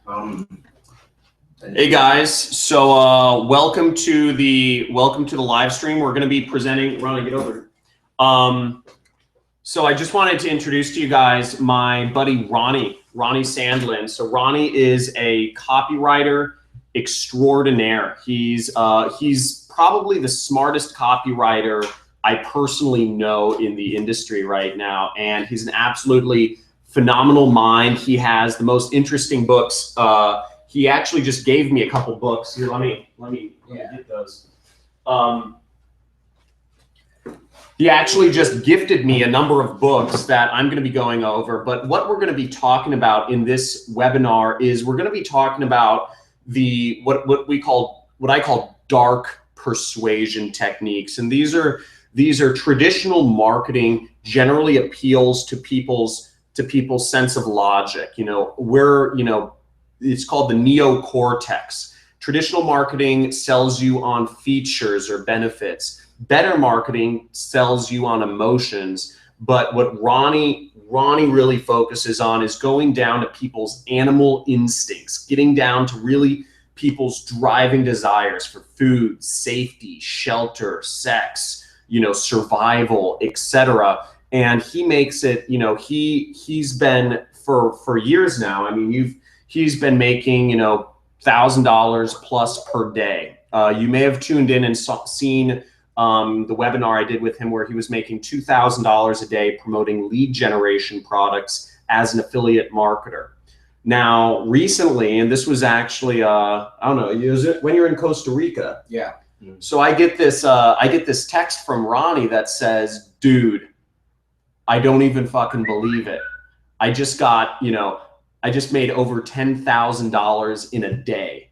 Hey guys, so welcome to the live stream. We're going to be presenting. Ronnie, get over here. So I just wanted to introduce to you guys my buddy Ronnie Sandlin. So Ronnie is a copywriter extraordinaire. He's probably the smartest copywriter I personally know in the industry right now, and he's an absolutely phenomenal mind. He has the most interesting books. He actually just gave me a couple books. Here, let me get those. He actually just gifted me a number of books that I'm going to be going over. But what we're going to be talking about in this webinar is we're going to be talking about what I call dark persuasion techniques, and these are traditional marketing. Generally appeals to people's sense of logic. It's called the neocortex. Traditional marketing sells you on features or benefits. Better marketing sells you on emotions. But what Ronnie really focuses on is going down to people's animal instincts, getting down to really people's driving desires for food, safety, shelter, sex, survival, etc. And he makes it, he's been for years now. I mean, he's been making, $1,000 plus per day. You may have tuned in and seen the webinar I did with him where he was making $2,000 a day promoting lead generation products as an affiliate marketer. Now, recently, and this was actually, I don't know, is it when you're in Costa Rica? Yeah. So I get this text from Ronnie that says, dude, I don't even fucking believe it. I just made over $10,000 in a day.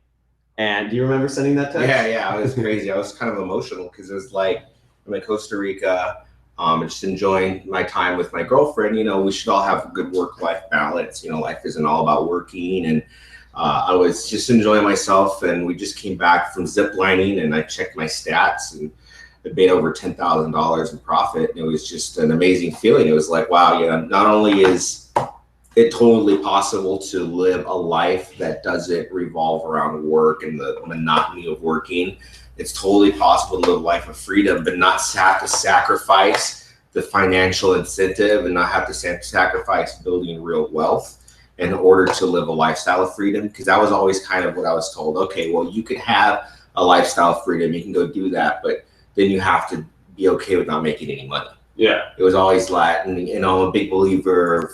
And do you remember sending that text? Yeah, it was crazy. I was kind of emotional because it was like, I'm in Costa Rica, just enjoying my time with my girlfriend. We should all have a good work-life balance. Life isn't all about working. And I was just enjoying myself, and we just came back from zip lining, and I checked my stats, and I made over $10,000 in profit. And it was just an amazing feeling. It was like, wow, not only is it totally possible to live a life that doesn't revolve around work and the monotony of working. It's totally possible to live a life of freedom, but not have to sacrifice the financial incentive and not have to sacrifice building real wealth in order to live a lifestyle of freedom. Because that was always kind of what I was told. Okay, well, you could have a lifestyle of freedom, you can go do that, but then you have to be okay with not making any money. Yeah, it was always like, and I'm a big believer of,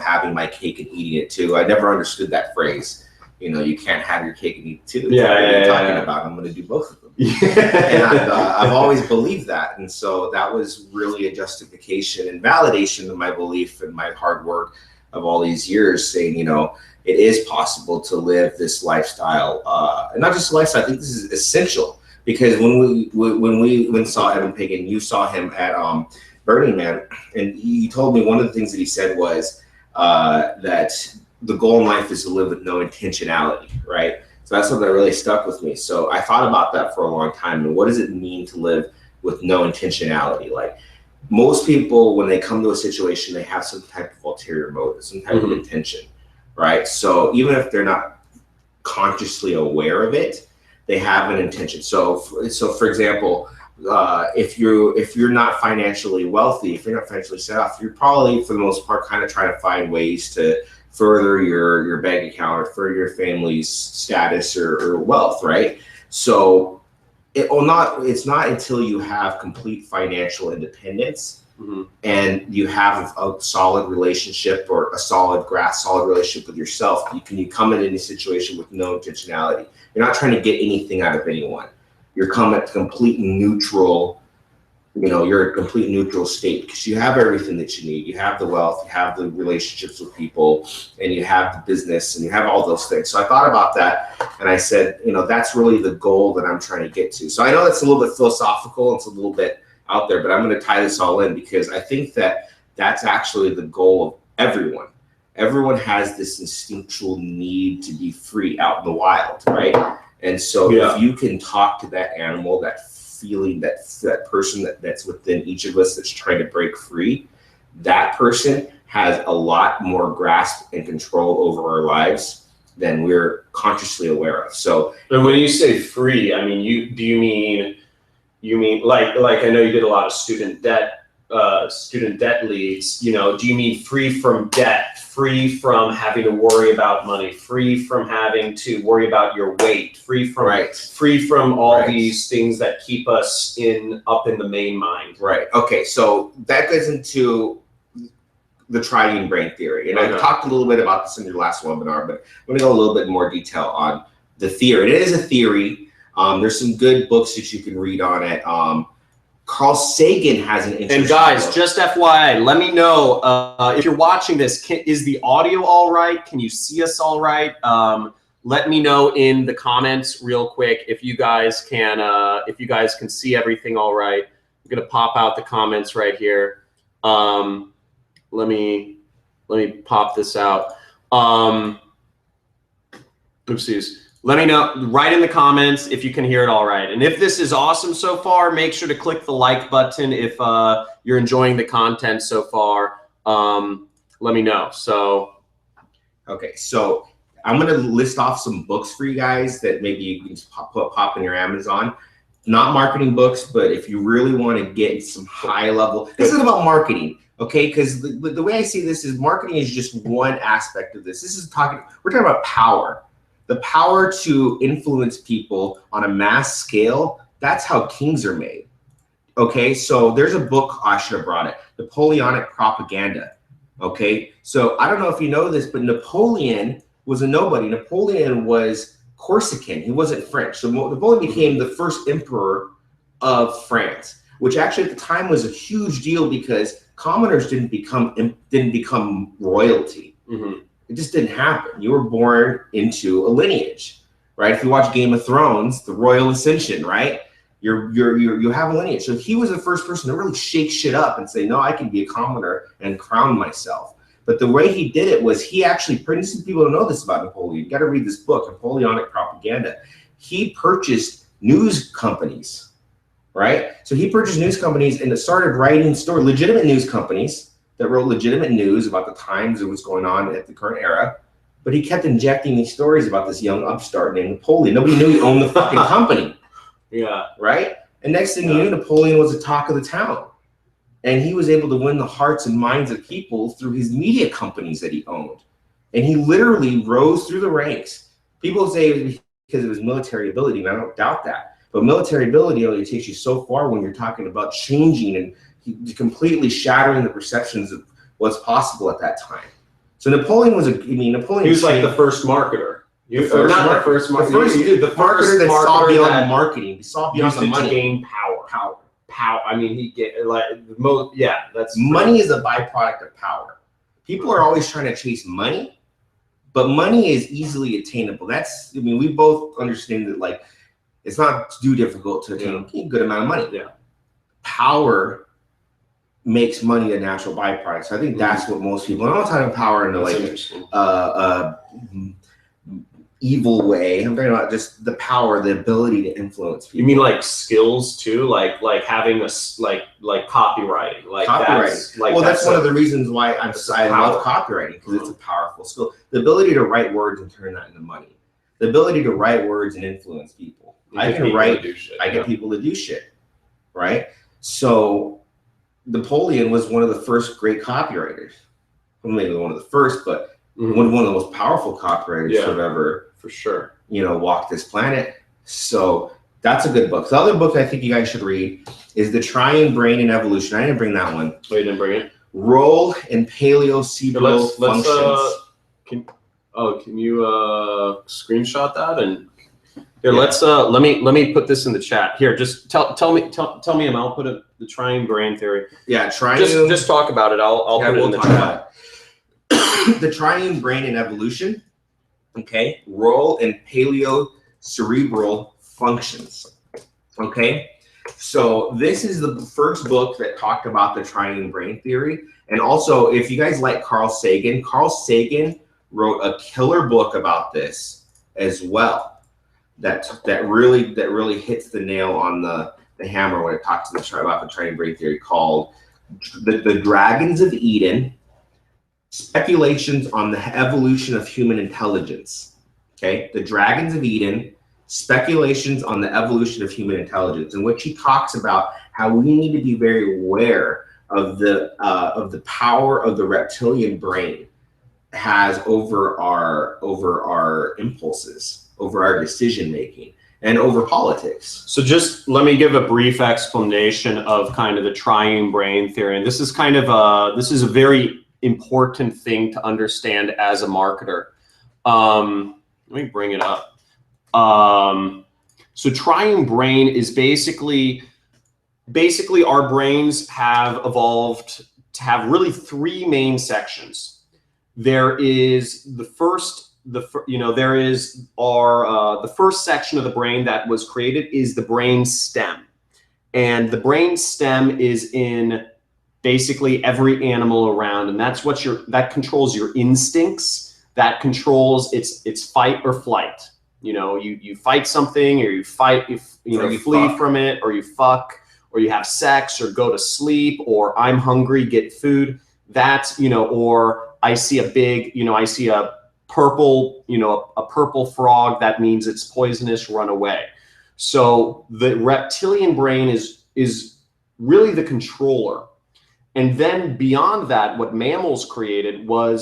having my cake and eating it too. I never understood that phrase. You can't have your cake and eat it too. Talking about, I'm going to do both of them. And I've always believed that. And so that was really a justification and validation of my belief and my hard work of all these years saying, it is possible to live this lifestyle. And not just a lifestyle, I think this is essential because when we saw Evan Pagan, you saw him at, Burning Man, and he told me one of the things that he said was that the goal in life is to live with no intentionality, right? So that's something that really stuck with me. So I thought about that for a long time. And what does it mean to live with no intentionality? Like most people, when they come to a situation, they have some type of ulterior motive, some type of intention, right? So even if they're not consciously aware of it, they have an intention. So for example, if you're not financially wealthy, if you're not financially set off, you're probably for the most part kind of trying to find ways to further your bank account or further your family's status or wealth, right? So it's not until you have complete financial independence and you have a solid relationship or a solid relationship with yourself, you come in any situation with no intentionality. You're not trying to get anything out of anyone. You're coming at complete neutral, you're a complete neutral state because you have everything that you need. You have the wealth, you have the relationships with people, and you have the business, and you have all those things. So I thought about that, and I said, that's really the goal that I'm trying to get to. So I know that's a little bit philosophical, it's a little bit out there, but I'm going to tie this all in because I think that that's actually the goal of everyone. Everyone has this instinctual need to be free out in the wild, right? And so if you can talk to that animal, that feeling, that person that's within each of us that's trying to break free, that person has a lot more grasp and control over our lives than we're consciously aware of. So, and when you say free, I mean, you mean like I know you did a lot of student debt leads, you know, do you mean free from debt, free from having to worry about money, free from having to worry about your weight, free from all these things that keep us up in the main mind? Right. Okay. So that goes into the triune brain theory. And I talked a little bit about this in your last webinar, but I'm going to go a little bit more detail on the theory. It is a theory. There's some good books that you can read on it. Carl Sagan has an interesting And guys, book. Just FYI, let me know if you're watching this, is the audio all right? Can you see us all right? Let me know in the comments real quick if you guys can see everything all right. I'm gonna pop out the comments right here. Let me pop this out. Oopsies. Let me know, write in the comments if you can hear it all right. And if this is awesome so far, make sure to click the like button if you're enjoying the content so far. Let me know. So, okay, so I'm gonna list off some books for you guys that maybe you can just pop in your Amazon. Not marketing books, but if you really want to get some high level, this is about marketing, okay? Because the way I see this is marketing is just one aspect of this. We're talking about power. The power to influence people on a mass scale, that's how kings are made. Okay, so there's a book, I should have brought it, Napoleonic Propaganda. Okay, so I don't know if you know this, but Napoleon was a nobody. Napoleon was Corsican, he wasn't French. So Napoleon became the first emperor of France, which actually at the time was a huge deal because commoners didn't become royalty. Mm-hmm. It just didn't happen. You were born into a lineage, right? If you watch Game of Thrones, the royal ascension, right? You have a lineage. So he was the first person to really shake shit up and say, no, I can be a commoner and crown myself. But the way he did it was he actually, people don't know this about Napoleon. You got to read this book, Napoleonic Propaganda. He purchased news companies, right? So he purchased news companies and started writing legitimate news companies that wrote legitimate news about the times that was going on at the current era, but he kept injecting these stories about this young upstart named Napoleon. Nobody knew he owned the fucking company. Yeah. Right? And next thing you knew, Napoleon was the talk of the town. And he was able to win the hearts and minds of people through his media companies that he owned. And he literally rose through the ranks. People say it was because of his military ability, and I don't doubt that. But military ability only takes you so far when you're talking about changing and completely shattering the perceptions of what's possible at that time. So Napoleon was Napoleon. He was like the first marketer. The first marketer that saw beyond marketing. He saw beyond the money. To gain power. I mean, that's money is a byproduct of power. People are always trying to chase money, but money is easily attainable. We both understand that, like, it's not too difficult to attain a good amount of money. Yeah. Power makes money a natural byproduct. So I think that's what most people, I'm not talking about power in a evil way. I'm talking about just the power, the ability to influence people. You mean like skills too? Like having like copywriting. Like copywriting. That's one of the reasons why I love copywriting, because it's a powerful skill. The ability to write words and turn that into money. The ability to write words and influence people. I can write, I get people to do shit, right? So Napoleon was one of the first great copywriters. Well, maybe one of the first, but one of the most powerful copywriters to have ever, for sure, walked this planet. So that's a good book. The other book I think you guys should read is The Triune Brain and Evolution. I didn't bring that one. Oh, you didn't bring it? Role and Paleocerebral Functions. Can you screenshot that and here? Let's let me put this in the chat here. Just tell me, and I'll put it, the triune brain theory. Yeah, triune. Just talk about it. I'll put it in the chat. The triune brain and evolution. Okay, role and paleocerebral functions. Okay, so this is the first book that talked about the triune brain theory. And also, if you guys like Carl Sagan wrote a killer book about this as well. That really hits the nail on the hammer when it talks about the triune brain theory, called the Dragons of Eden: Speculations on the Evolution of Human Intelligence. okay? The Dragons of Eden, Speculations on the Evolution of Human Intelligence, in which he talks about how we need to be very aware of the power of the reptilian brain has over our impulses, over our decision making, and over politics. So just let me give a brief explanation of kind of the triune brain theory. And this is kind of this is a very important thing to understand as a marketer. Let me bring it up. So triune brain is basically our brains have evolved to have really three main sections. There is the first section of the brain that was created is the brain stem. And the brain stem is in basically every animal around, and that's what that controls your instincts, that controls its fight or flight. You know, you fight something, or you fight, you flee from it, or you fuck, or you have sex, or go to sleep, or I'm hungry, get food. That's, or I see I see a purple, a purple frog, that means it's poisonous, run away. So the reptilian brain is really the controller. And then beyond that, what mammals created, or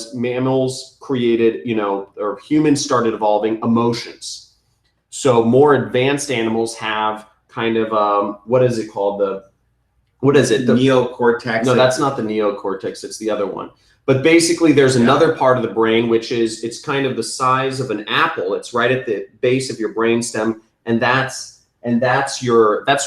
humans started evolving emotions. So more advanced animals have kind of, what is it called? The neocortex. No, that's not the neocortex. It's the other one. But basically there's another part of the brain, which is, it's kind of the size of an apple. It's right at the base of your brainstem. And that's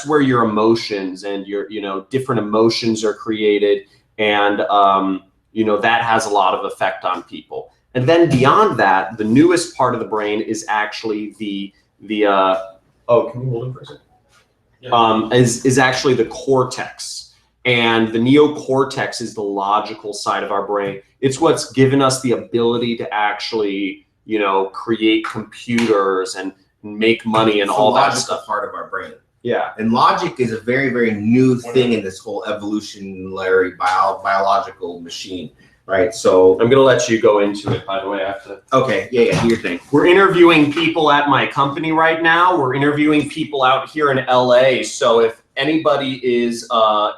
where your emotions and your, different emotions are created. And, that has a lot of effect on people. And then beyond that, the newest part of the brain is actually oh, can you hold it for a second? Yeah. Is actually the cortex. And the neocortex is the logical side of our brain. It's what's given us the ability to actually, create computers and make money and all that stuff. Part of our brain. Yeah. And logic is a very, very new thing in this whole evolutionary biological machine, right? So I'm going to let you go into it, by the way. I have to. Okay. Yeah. Do your thing. We're interviewing people at my company right now. We're interviewing people out here in LA. So if anybody is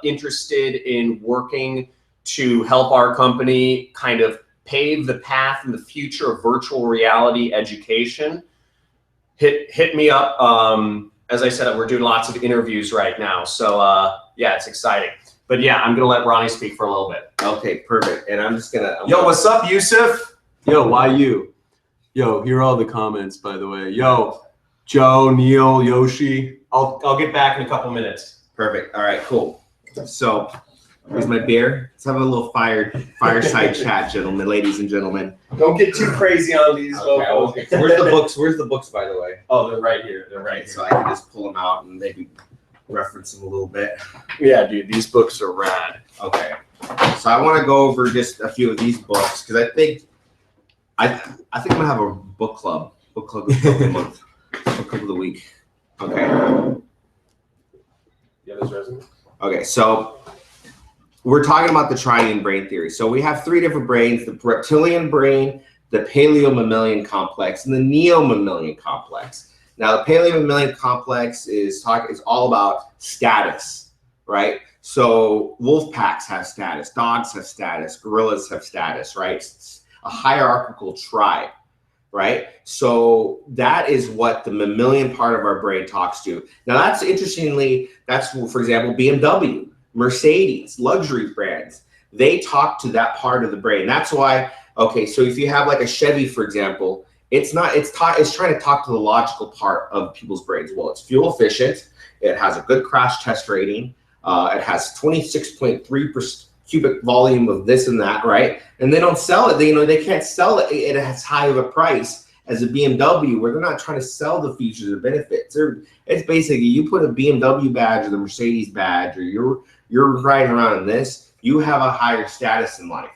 interested in working to help our company kind of pave the path in the future of virtual reality education, hit me up. As I said, we're doing lots of interviews right now. So yeah, it's exciting. But yeah, I'm gonna let Ronnie speak for a little bit. Okay, perfect. And I'm gonna. Yo, what's up, Yusuf? Yo, why you? Yo, here are all the comments, by the way. Yo, Joe, Neil, Yoshi. I'll get back in a couple minutes. Perfect. All right, cool. So here's my beer. Let's have a little fireside chat, ladies and gentlemen. Don't get too crazy on these. Okay. Where's the books? Where's the books, by the way? Oh, they're right here. They're right here. So I can just pull them out and maybe reference them a little bit. Yeah, dude, these books are rad. Okay. So I want to go over just a few of these books because I think I'm gonna have a book club of the month, book club of the week. Okay. Yeah, this resume. Okay, so we're talking about the triune brain theory. So we have three different brains: the reptilian brain, the paleo-mammalian complex, and the neo-mammalian complex. Now, the paleo-mammalian complex is all about status, right? So wolf packs have status, dogs have status, gorillas have status, right? It's a hierarchical tribe, right? So that is what the mammalian part of our brain talks to. Now, that's for example, BMW, Mercedes, luxury brands. They talk to that part of the brain. That's why, okay, so if you have like a Chevy, for example, it's trying to talk to the logical part of people's brains. Well, it's fuel efficient. It has a good crash test rating. It has 26.3% cubic volume of this and that, right? And they don't sell it. They can't sell it at as high of a price as a BMW, where they're not trying to sell the features or benefits. It's basically, you put a BMW badge or the Mercedes badge, or you're riding around in this, you have a higher status in life,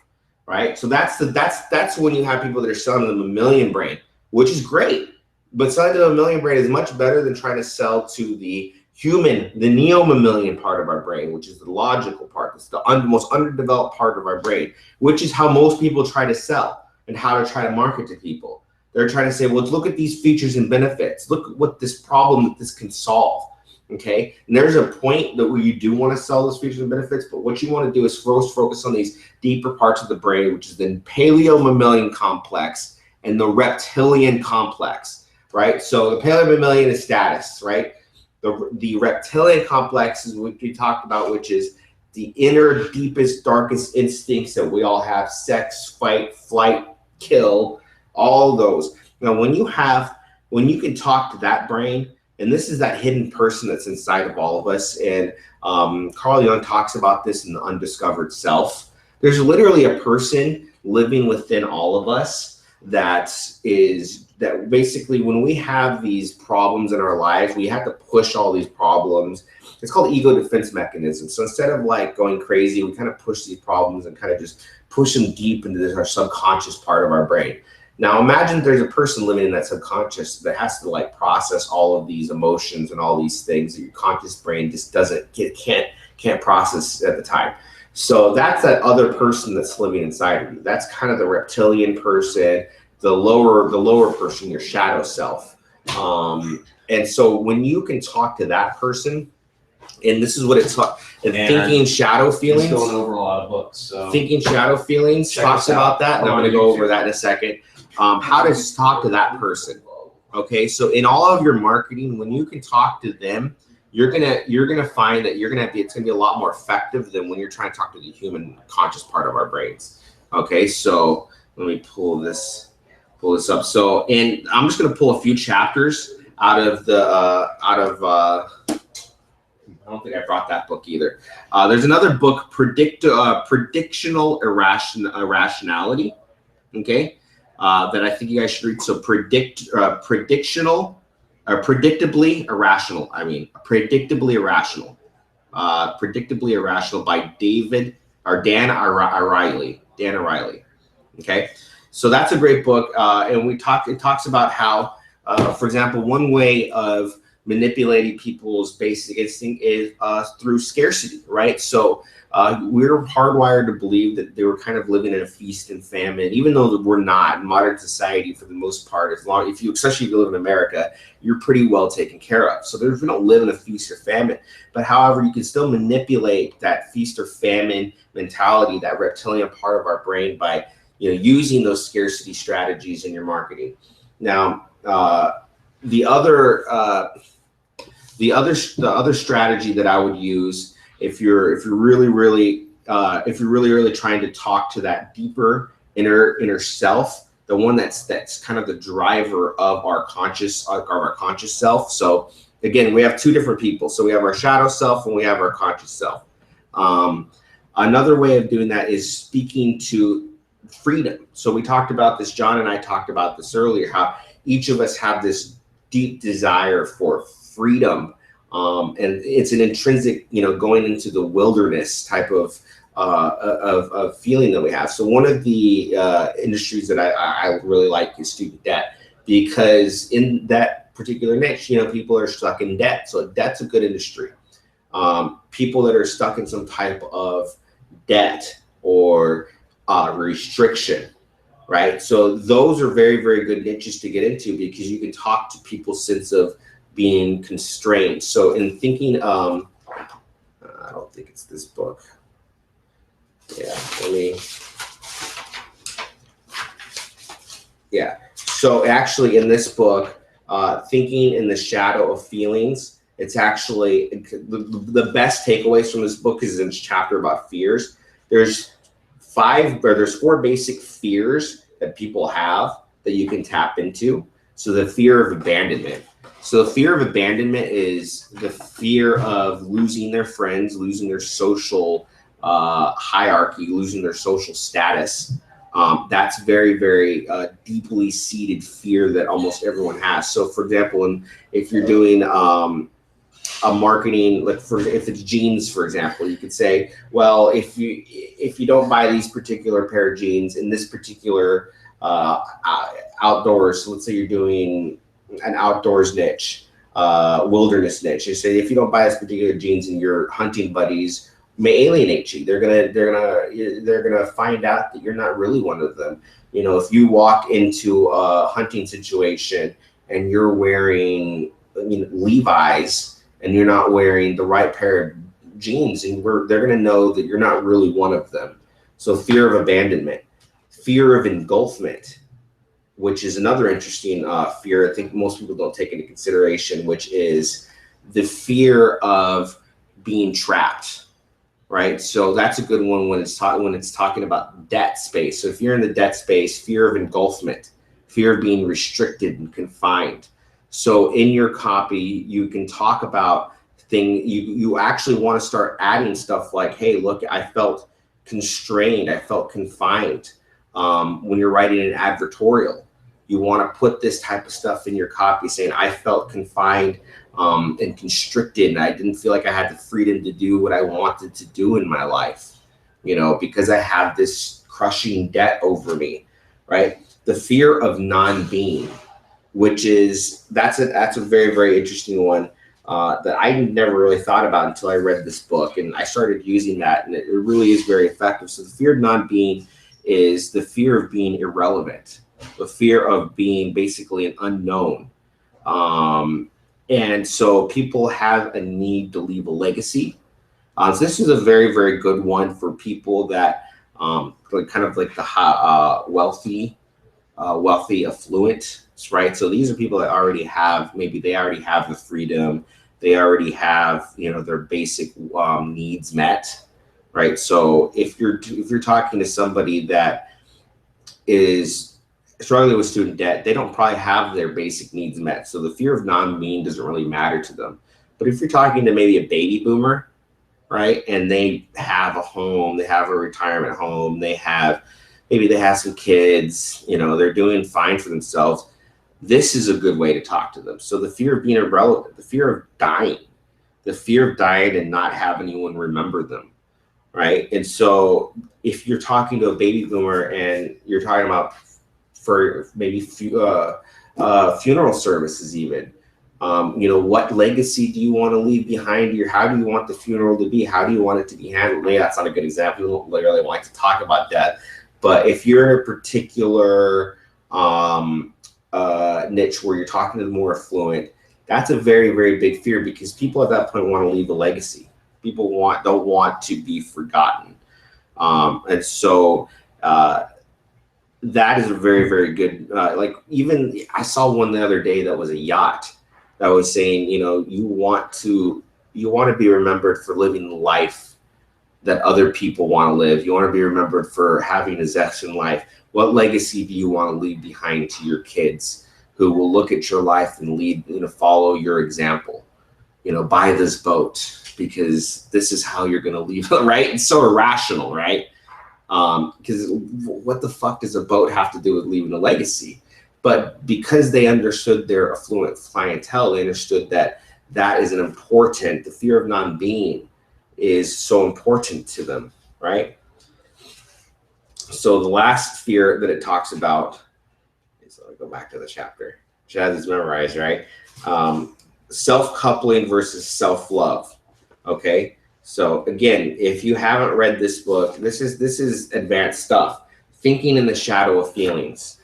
right? So that's when you have people that are selling the mammalian brain, which is great. But selling the mammalian brain is much better than trying to sell to the neo-mammalian part of our brain, which is the logical part. It's the most underdeveloped part of our brain, which is how most people try to sell and how to try to market to people. They're trying to say, well, look at these features and benefits. Look what this problem that this can solve. Okay, and there's a point that where you do want to sell those features and benefits, but what you want to do is first focus on these deeper parts of the brain, which is the paleo-mammalian complex and the reptilian complex, right? So the paleo-mammalian is status, right? The reptilian complex is what we talked about, which is the inner, deepest, darkest instincts that we all have: sex, fight, flight, kill, all those. Now, when you can talk to that brain, and this is that hidden person that's inside of all of us, and Carl Jung talks about this in the undiscovered self. There's literally a person living within all of us that basically, when we have these problems in our lives, we have to push all these problems. It's called ego defense mechanism. So instead of like going crazy, we kind of push these problems and kind of just push them deep into our subconscious part of our brain. Now imagine there's a person living in that subconscious that has to like process all of these emotions and all these things that your conscious brain just can't process at the time. So that's that other person that's living inside of you. That's kind of the reptilian person, the lower person, your shadow self. And so when you can talk to that person, and this is what it's like, thinking shadow feelings. Going over a lot of books. So. Thinking shadow feelings talks about that, and I'm going to go over that in a second. How to talk to that person. Okay, so in all of your marketing, when you can talk to them, you're gonna find that it's gonna be a lot more effective than when you're trying to talk to the human conscious part of our brains. Okay, so let me pull this up. So, and I'm just gonna pull a few chapters out of I don't think I brought that book either. There's another book, Predictional Irrationality. Okay. That I think you guys should read. So predictably irrational. Predictably irrational by Dan O'Reilly. Okay, so that's a great book, and it talks about how, for example, one way of manipulating people's basic instinct is through scarcity, right? So we're hardwired to believe that they were kind of living in a feast and famine, even though we're not. In modern society, for the most part, especially if you live in America, you're pretty well taken care of. So we don't live in a feast or famine. But however, you can still manipulate that feast or famine mentality, that reptilian part of our brain, by using those scarcity strategies in your marketing. Now, the other strategy that I would use, if you're really trying to talk to that deeper inner self, the one that's kind of the driver of our conscious self. So again, we have two different people. So we have our shadow self and we have our conscious self. Another way of doing that is speaking to freedom. So we talked about this, John and I talked about this earlier, how each of us have this deep desire for freedom. And it's an intrinsic, going into the wilderness type of feeling that we have. So one of the industries that I really like is student debt, because in that particular niche, people are stuck in debt. So debt's a good industry. People that are stuck in some type of debt or restriction, right? So those are very, very good niches to get into, because you can talk to people's sense of being constrained. So in thinking, I don't think it's this book. So actually in this book, Thinking in the Shadow of Feelings, it's actually the best takeaways from this book is in this chapter about fears. There's 4 basic fears that people have that you can tap into. So the fear of abandonment. So the fear of abandonment is the fear of losing their friends, losing their social hierarchy, losing their social status. That's very, very deeply seated fear that almost everyone has. So for example, if you're doing a marketing, if it's jeans, for example, you could say, well, if you don't buy these particular pair of jeans in this particular outdoors, so let's say you're doing an outdoors niche, wilderness niche. You say, if you don't buy this particular jeans and your hunting buddies, may alienate you. They're gonna find out that you're not really one of them. You know, if you walk into a hunting situation and you're wearing, Levi's, and you're not wearing the right pair of jeans, and they're gonna know that you're not really one of them. So fear of abandonment, fear of engulfment, which is another interesting fear I think most people don't take into consideration, which is the fear of being trapped, right? So that's a good one when it's talking about debt space. So if you're in the debt space, fear of engulfment, fear of being restricted and confined. So in your copy, you can talk about you actually want to start adding stuff like, hey, look, I felt constrained, I felt confined. When you're writing an advertorial, you want to put this type of stuff in your copy, saying I felt confined and constricted, and I didn't feel like I had the freedom to do what I wanted to do in my life, because I have this crushing debt over me, right? The fear of non-being, which is that's a very, very interesting one that I never really thought about until I read this book, and I started using that, and it really is very effective. So the fear of non-being is the fear of being irrelevant, the fear of being basically an unknown. And so people have a need to leave a legacy. So this is a very, very good one for people that kind of like the wealthy, affluent, right? So these are people that already have, maybe they already have the freedom, they already have, their basic needs met, right? So if you're talking to somebody that is struggling with student debt, they don't probably have their basic needs met. So the fear of non-being doesn't really matter to them. But if you're talking to maybe a baby boomer, right, and they have a home, they have a retirement home, maybe they have some kids, they're doing fine for themselves, this is a good way to talk to them. So the fear of being irrelevant, the fear of dying and not have anyone remember them, right? And so if you're talking to a baby boomer and you're talking about for maybe funeral services even, what legacy do you want to leave behind you? How do you want the funeral to be? How do you want it to be handled? Maybe that's not a good example. We don't really like to talk about that. But if you're in a particular niche where you're talking to the more affluent, that's a very, very big fear, because people at that point want to leave a legacy. People don't want to be forgotten. And so that is a very, very good, even I saw one the other day that was a yacht that was saying, you want to be remembered for living the life that other people want to live. You want to be remembered for having a zest in life. What legacy do you want to leave behind to your kids who will look at your life and follow your example? Buy this boat because this is how you're going to leave, right? It's so irrational, right? Because what the fuck does a boat have to do with leaving a legacy? But because they understood their affluent clientele, they understood that is the fear of non-being is so important to them, right? So the last fear that it talks about, so I'll go back to the chapter. Chaz is memorized, right? Self-coupling versus self-love, okay? So again, if you haven't read this book, this is advanced stuff. Thinking in the shadow of feelings.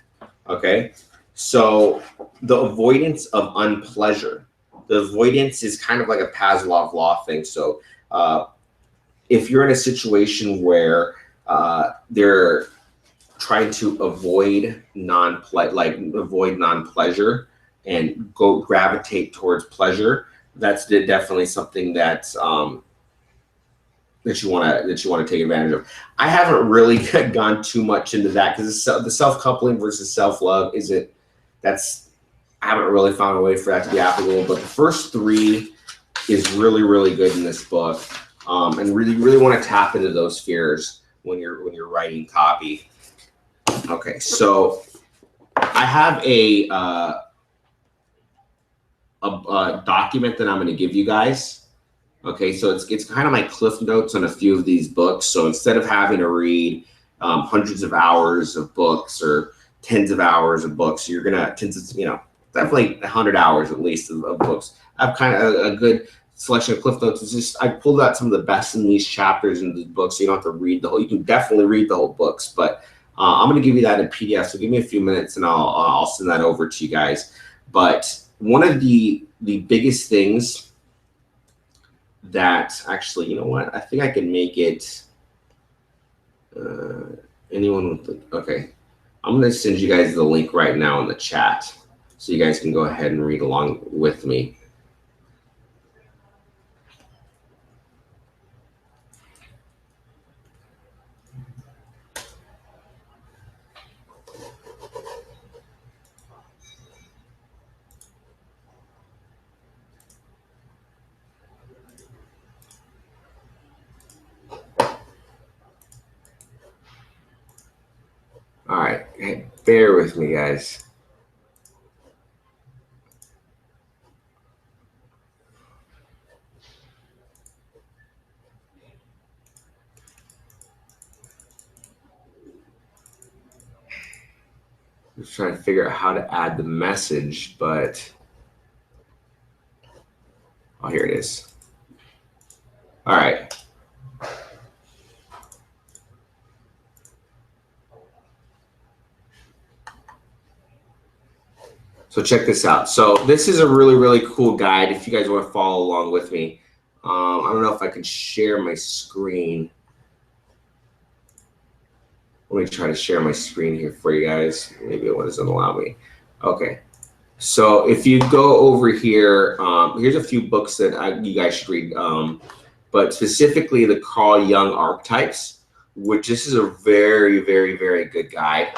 Okay. So the avoidance of unpleasure. The avoidance is kind of like a Pavlov law thing. So if you're in a situation where they're trying to avoid non-pleasure and gravitate towards pleasure, that's definitely something that's that you want to take advantage of. I haven't really gone too much into that because the self-coupling versus self-love I haven't really found a way for that to be applicable. But the first three is really, really good in this book, and really, really want to tap into those fears when you're writing copy. Okay, so I have a document that I'm going to give you guys. Okay, so it's kind of my cliff notes on a few of these books. So instead of having to read hundreds of hours of books or tens of hours of books, you're gonna definitely 100 hours at least of books. I have kind of a good selection of cliff notes is just, I pulled out some of the best in these chapters in the book, so you don't have to read the whole, you can definitely read the whole books, but I'm going to give you that in PDF. So give me a few minutes and I'll send that over to you guys. But one of the biggest things that actually, you know what, I think I can make it, anyone with the, okay. I'm going to send you guys the link right now in the chat so you guys can go ahead and read along with me. All right, hey, bear with me, guys. I'm just trying to figure out how to add the message, but oh, here it is. All right. So check this out. So this is a really, really cool guide if you guys want to follow along with me. I don't know if I can share my screen. Let me try to share my screen here for you guys. Maybe it doesn't allow me. Okay. So if you go over here, here's a few books that you guys should read, but specifically the Carl Jung archetypes, which this is a very, very, very good guide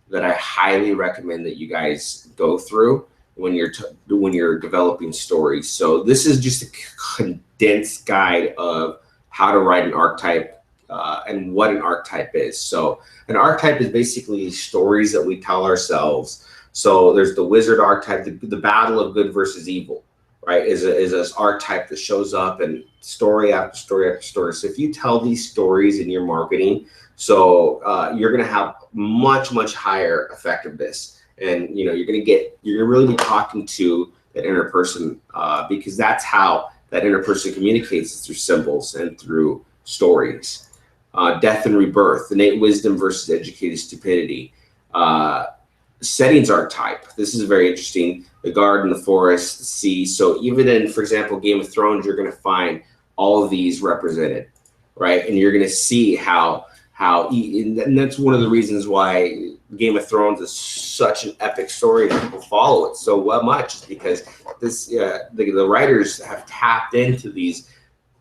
that I highly recommend that you guys go through when you're developing stories. So this is just a condensed guide of how to write an archetype and what an archetype is. So an archetype is basically stories that we tell ourselves. So there's the wizard archetype, the battle of good versus evil, right? Is an archetype that shows up in story after story after story. So if you tell these stories in your marketing, so you're going to have much, much higher effectiveness, and you're really be talking to that inner person because that's how that inner person communicates, through symbols and through stories. Death and rebirth, innate wisdom versus educated stupidity. Settings archetype. This is very interesting. The garden, the forest, the sea. So even in, for example, Game of Thrones, you're going to find all of these represented, right? And you're going to see how and that's one of the reasons why Game of Thrones is such an epic story and people follow it so much, is because the writers have tapped into these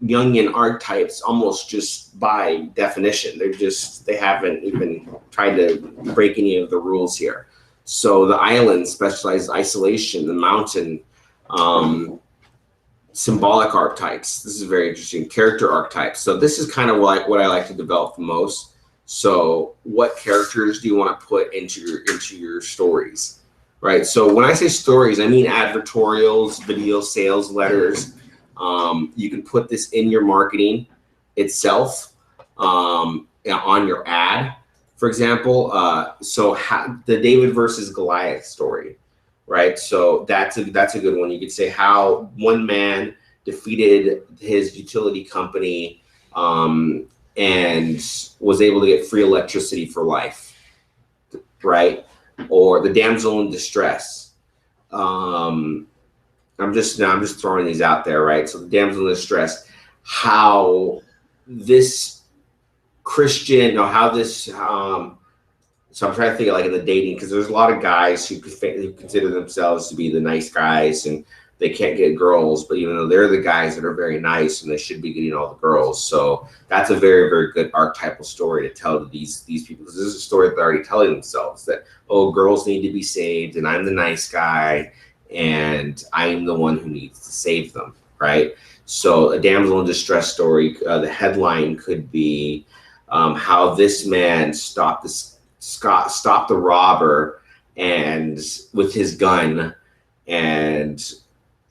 Jungian archetypes almost just by definition. They haven't even tried to break any of the rules here. So the island, specialized isolation, the mountain, symbolic archetypes. This is very interesting. Character archetypes. So this is kind of like what I like to develop the most. So what characters do you want to put into your stories, right? So when I say stories, I mean advertorials, video sales letters. You can put this in your marketing itself, on your ad, for example. So the David versus Goliath story, right? So that's a good one. You could say how one man defeated his utility company and was able to get free electricity for life, right? Or the damsel in distress. I'm just throwing these out there, right? So the damsel in distress, how this Christian, or how this, so I'm trying to think of like in the dating, because there's a lot of guys who consider themselves to be the nice guys and they can't get girls, but even though they're the guys that are very nice and they should be getting all the girls. So that's a very, very good archetypal story to tell to these people, because this is a story that they're already telling themselves that, oh, girls need to be saved and I'm the nice guy and I am the one who needs to save them, right? So a damsel in distress story, the headline could be how this man stopped the robber and with his gun and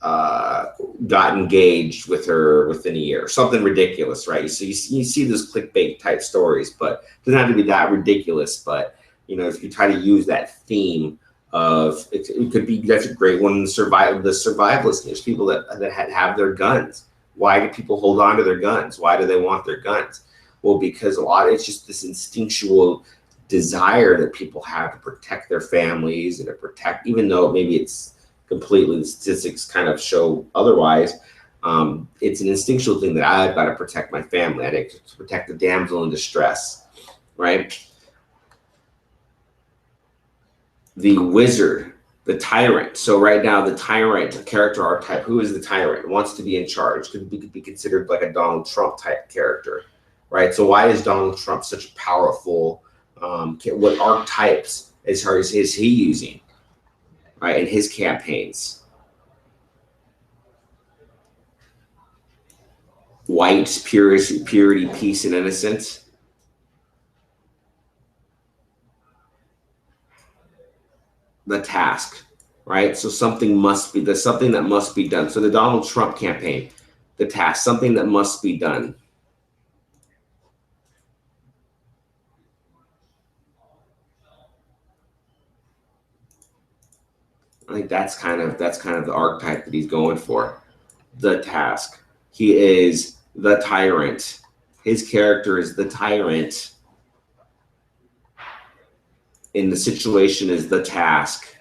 got engaged with her within a year, something ridiculous, right? So you see those clickbait type stories, but it doesn't have to be that ridiculous. But if you try to use that theme of it could be, that's a great one. The survivalist, there's people that have their guns, Why do people hold on to their guns? Why do they want their guns? Well, because it's just this instinctual desire that people have to protect their families and to protect, even though maybe it's completely, the statistics kind of show otherwise. It's an instinctual thing that I've got to protect my family. I need to protect the damsel in distress, right? The wizard, the tyrant. So right now, the tyrant, the character archetype, who is the tyrant? Wants to be in charge. Could be considered like a Donald Trump type character, right? So why is Donald Trump such a powerful, what archetypes is he using, right, in his campaigns? White, purity, peace, and innocence. The task, right? So something must be, there's something that must be done. So the Donald Trump campaign, the task, something that must be done. I think that's kind of the archetype that he's going for. The task. He is the tyrant. His character is the tyrant. In the situation is the task.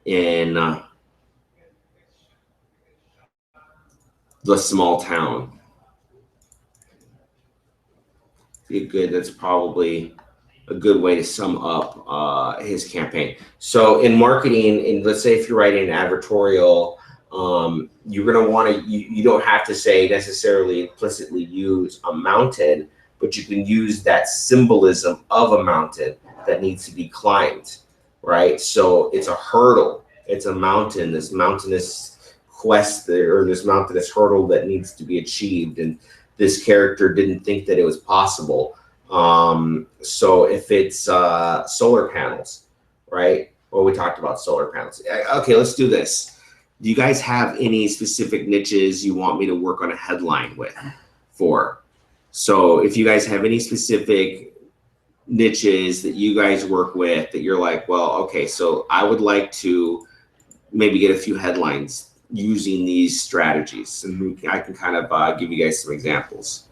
In the small town. That's probably a good way to sum up his campaign. So in marketing, let's say if you're writing an advertorial, you're going to want to, you don't have to say necessarily implicitly use a mountain, but you can use that symbolism of a mountain that needs to be climbed, right? So it's a hurdle, it's a mountain, this mountainous quest there, or this mountainous hurdle that needs to be achieved. And this character didn't think that it was possible. So if it's solar panels, right? Well, we talked about solar panels. Okay, let's do this. Do you guys have any specific niches you want me to work on a headline for? So if you guys have any specific niches that you guys work with that you're like, well, okay, so I would like to maybe get a few headlines using these strategies. And I can kind of give you guys some examples.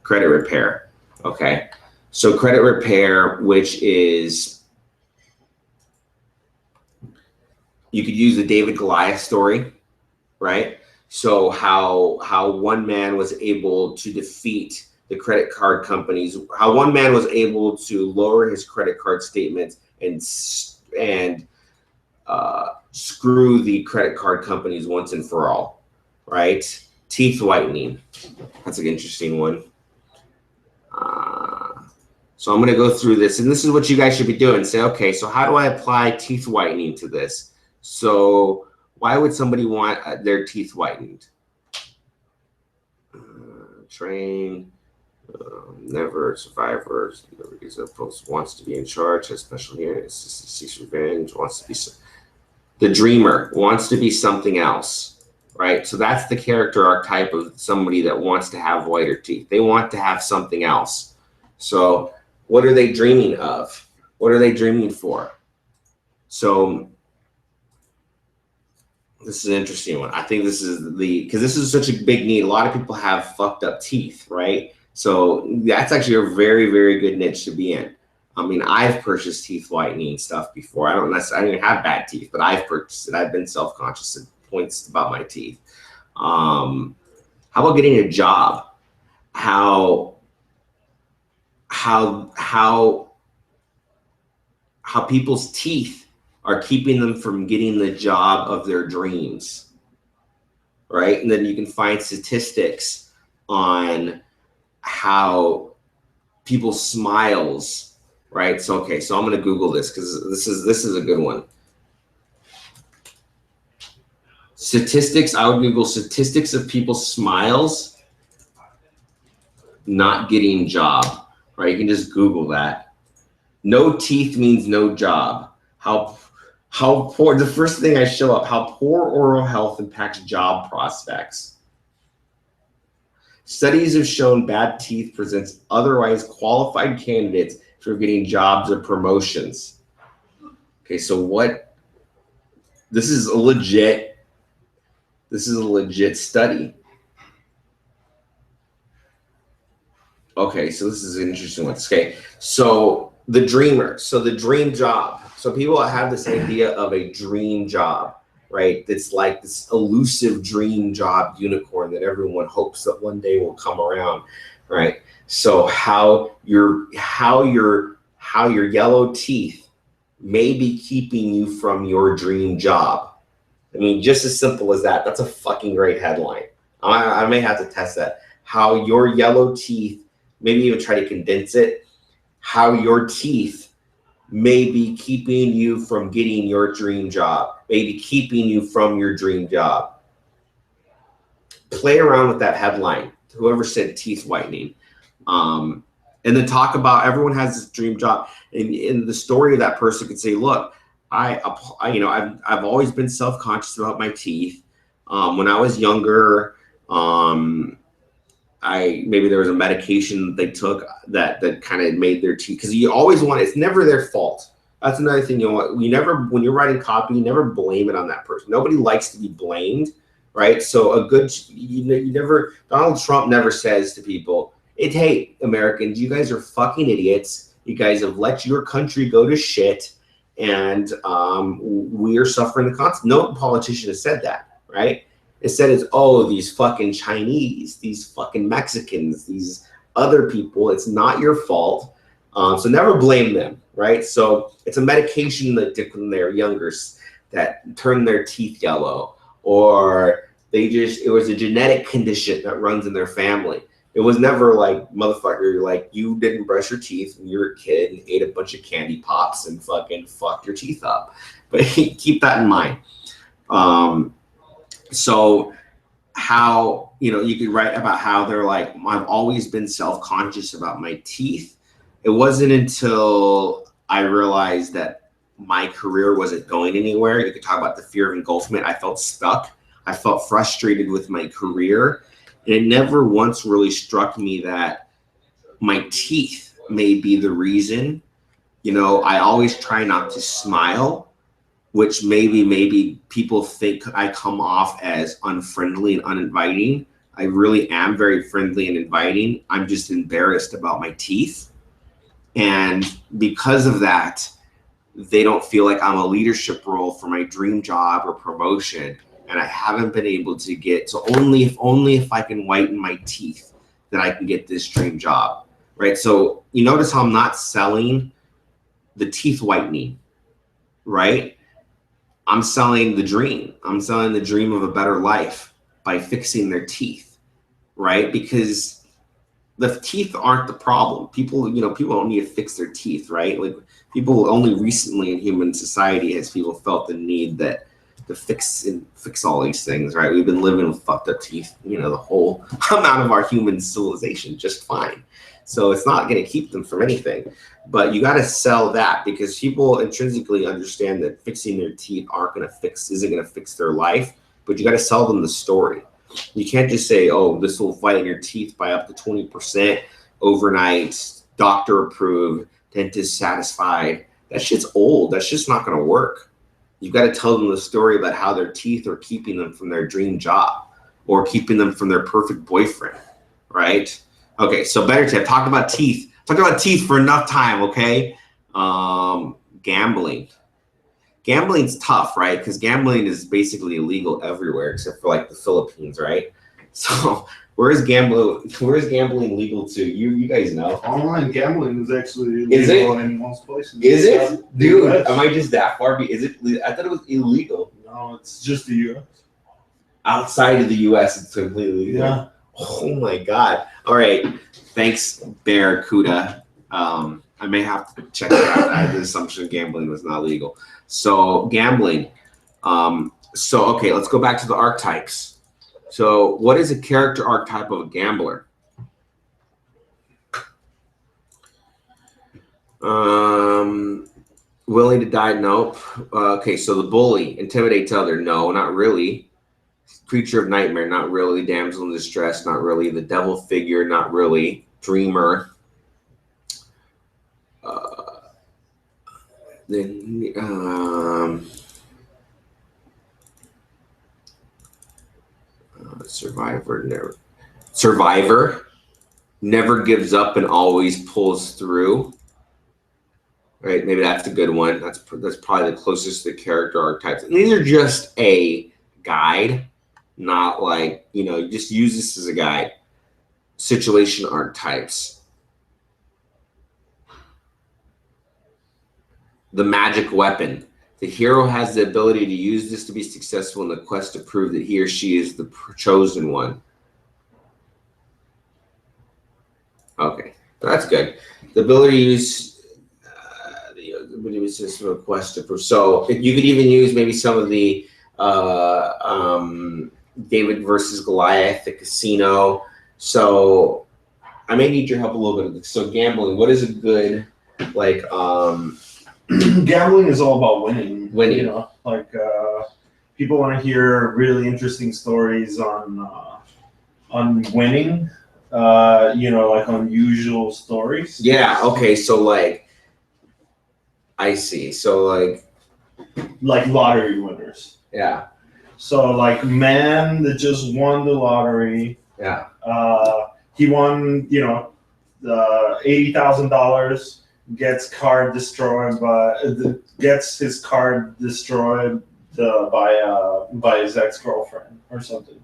Credit repair. Okay, so credit repair, which is, you could use the David Goliath story, right? So how one man was able to defeat the credit card companies, how one man was able to lower his credit card statements and screw the credit card companies once and for all, right? Teeth whitening, that's an interesting one. So I'm going to go through this, and this is what you guys should be doing. Say, okay, so how do I apply teeth whitening to this? So why would somebody want their teeth whitened? Train, never survivors, never gets a post, wants to be in charge, has special needs, seeks revenge, wants to be, the dreamer wants to be something else, right? So that's the character archetype of somebody that wants to have whiter teeth. They want to have something else. So what are they dreaming of? What are they dreaming for? So this is an interesting one. I think this is because this is such a big need. A lot of people have fucked up teeth, right? So that's actually a very, very good niche to be in. I mean, I've purchased teeth whitening stuff before. I don't even have bad teeth, but I've purchased it. I've been self-conscious at points about my teeth. How about getting a job? How people's teeth are keeping them from getting the job of their dreams, right? And then you can find statistics on how people's smiles, right? So, okay, so I'm going to Google this because this is a good one. Statistics, I would Google statistics of people's smiles not getting job, right? You can just Google that. No teeth means no job. How poor, the first thing I show up, how poor oral health impacts job prospects. Studies have shown bad teeth presents otherwise qualified candidates for getting jobs or promotions. Okay, so what, this is a legit study. Okay, so this is an interesting one. Okay, so the dreamer, so the dream job. So people have this idea of a dream job, right? It's like this elusive dream job unicorn that everyone hopes that one day will come around, right? So how your yellow teeth may be keeping you from your dream job. I mean, just as simple as that. That's a fucking great headline. I may have to test that. How your yellow teeth, maybe even try to condense it, how your teeth may be keeping you from getting your dream job, maybe keeping you from your dream job. Play around with that headline, whoever said teeth whitening. And then talk about, everyone has this dream job. And in the story of that person could say, look, I've always been self-conscious about my teeth. When I was younger, maybe there was a medication they took that kind of made their teeth, because you always want, it's never their fault. That's another thing, when you're writing copy, you never blame it on that person. Nobody likes to be blamed, right? So Donald Trump never says to people, hey, Americans, you guys are fucking idiots. You guys have let your country go to shit, and we are suffering the consequences. No politician has said that, right? Instead, it's, oh, these fucking Chinese, these fucking Mexicans, these other people. It's not your fault. So never blame them, right? So it's a medication that took when they're younger that turned their teeth yellow, or it was a genetic condition that runs in their family. It was never like, motherfucker, like, you didn't brush your teeth when you were a kid and ate a bunch of candy pops and fucking fucked your teeth up. But keep that in mind. So how, you could write about how they're like, I've always been self-conscious about my teeth. It wasn't until I realized that my career wasn't going anywhere. You could talk about the fear of engulfment. I felt stuck. I felt frustrated with my career. And it never once really struck me that my teeth may be the reason. I always try not to smile, which maybe people think I come off as unfriendly and uninviting. I really am very friendly and inviting. I'm just embarrassed about my teeth. And because of that, they don't feel like I'm a leadership role for my dream job or promotion. And I haven't been able to get, so only if I can whiten my teeth, that I can get this dream job, right? So you notice how I'm not selling the teeth whitening, right? I'm selling the dream. I'm selling the dream of a better life by fixing their teeth, right? Because the teeth aren't the problem. People don't need to fix their teeth, right? Like, people only recently in human society has people felt the need to fix all these things, right? We've been living with fucked up teeth, the whole amount of our human civilization just fine. So it's not going to keep them from anything. But you got to sell that, because people intrinsically understand that fixing their teeth isn't going to fix their life, but you got to sell them the story. You can't just say, oh, this will whiten your teeth by up to 20% overnight, doctor approved, dentist satisfied. That shit's old. That's just not going to work. You've got to tell them the story about how their teeth are keeping them from their dream job or keeping them from their perfect boyfriend, right? Okay, so better tip. Talk about teeth. Talk about teeth for enough time, okay? Gambling. Gambling's tough, right? Because gambling is basically illegal everywhere except for like the Philippines, right? So where is gambling legal to? You guys know. Online gambling is actually illegal in most places. Is it? Dude, am I just that far? Is it? I thought it was illegal. No, it's just the U.S. Outside of the U.S., it's completely illegal. Yeah. Oh my God. All right. Thanks, Barracuda. I may have to check it out. I had the assumption gambling was not legal. So gambling. Okay, let's go back to the archetypes. So what is a character archetype of a gambler? Willing to die? Nope. Okay, so the bully, intimidates other. No, not really. Creature of nightmare? Not really. Damsel in distress? Not really. The devil figure? Not really. Dreamer? Survivor? Never. Survivor? never gives up and always pulls through. Right, maybe that's a good one. That's probably the closest to the character archetypes. And these are just a guide, not like, you know, just use this as a guide. Situation archetypes. The magic weapon. The hero has the ability to use this to be successful in the quest to prove that he or she is the chosen one. Okay, that's good. The ability to use a quest to prove. So you could even use maybe some of the David versus Goliath, the casino. So I may need your help a little bit. So gambling, what is a good, like, gambling is all about winning. Winning. You know, like people want to hear really interesting stories on winning. You know, like unusual stories. Yeah. Okay. So like, I see. So like lottery winners. Yeah. So like man that just won the lottery. Yeah. He won, you know, $80,000. Gets his card destroyed by his ex-girlfriend or something.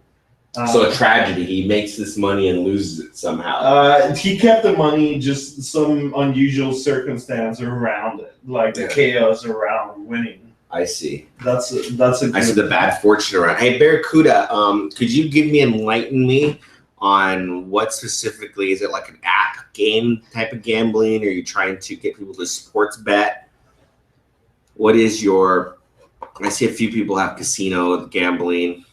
So a tragedy. He makes this money and loses it somehow. He kept the money, just some unusual circumstance around it, like the chaos around winning. I see. That's a good. I see the bad fortune around. Hey Barracuda, could you enlighten me on what specifically, is it like an app game type of gambling? Or are you trying to get people to sports bet? What is your, I see a few people have casino gambling.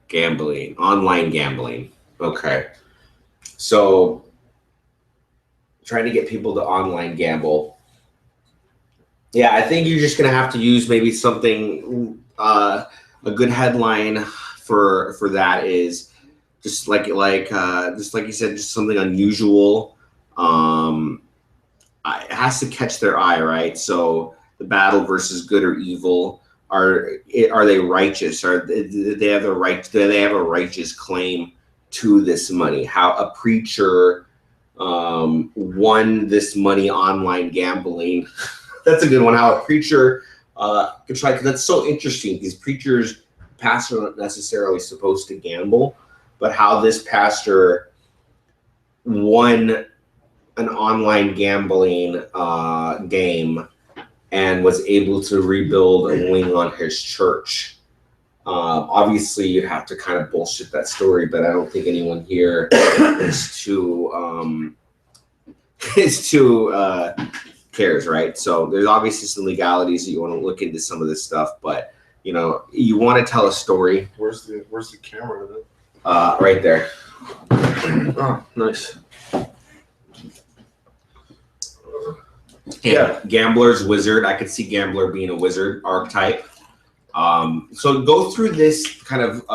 Gambling, online gambling. Okay. So trying to get people to online gamble. Yeah, I think you're just gonna have to use maybe something. A good headline for that is just like you said, just something unusual. It has to catch their eye, right? So the battle versus good or evil. Are they righteous? Do they have a righteous claim to this money? How a preacher won this money online gambling. That's a good one. How a preacher could try, because that's so interesting. These pastors aren't necessarily supposed to gamble, but how this pastor won an online gambling game and was able to rebuild a wing on his church. Obviously, you'd have to kind of bullshit that story, but I don't think anyone here is too cares, right? So there's obviously some legalities that you want to look into some of this stuff, but you know, you want to tell a story. Where's the camera? Right there. Oh, nice. Yeah, Gambler's wizard. I could see Gambler being a wizard archetype. So go through this kind of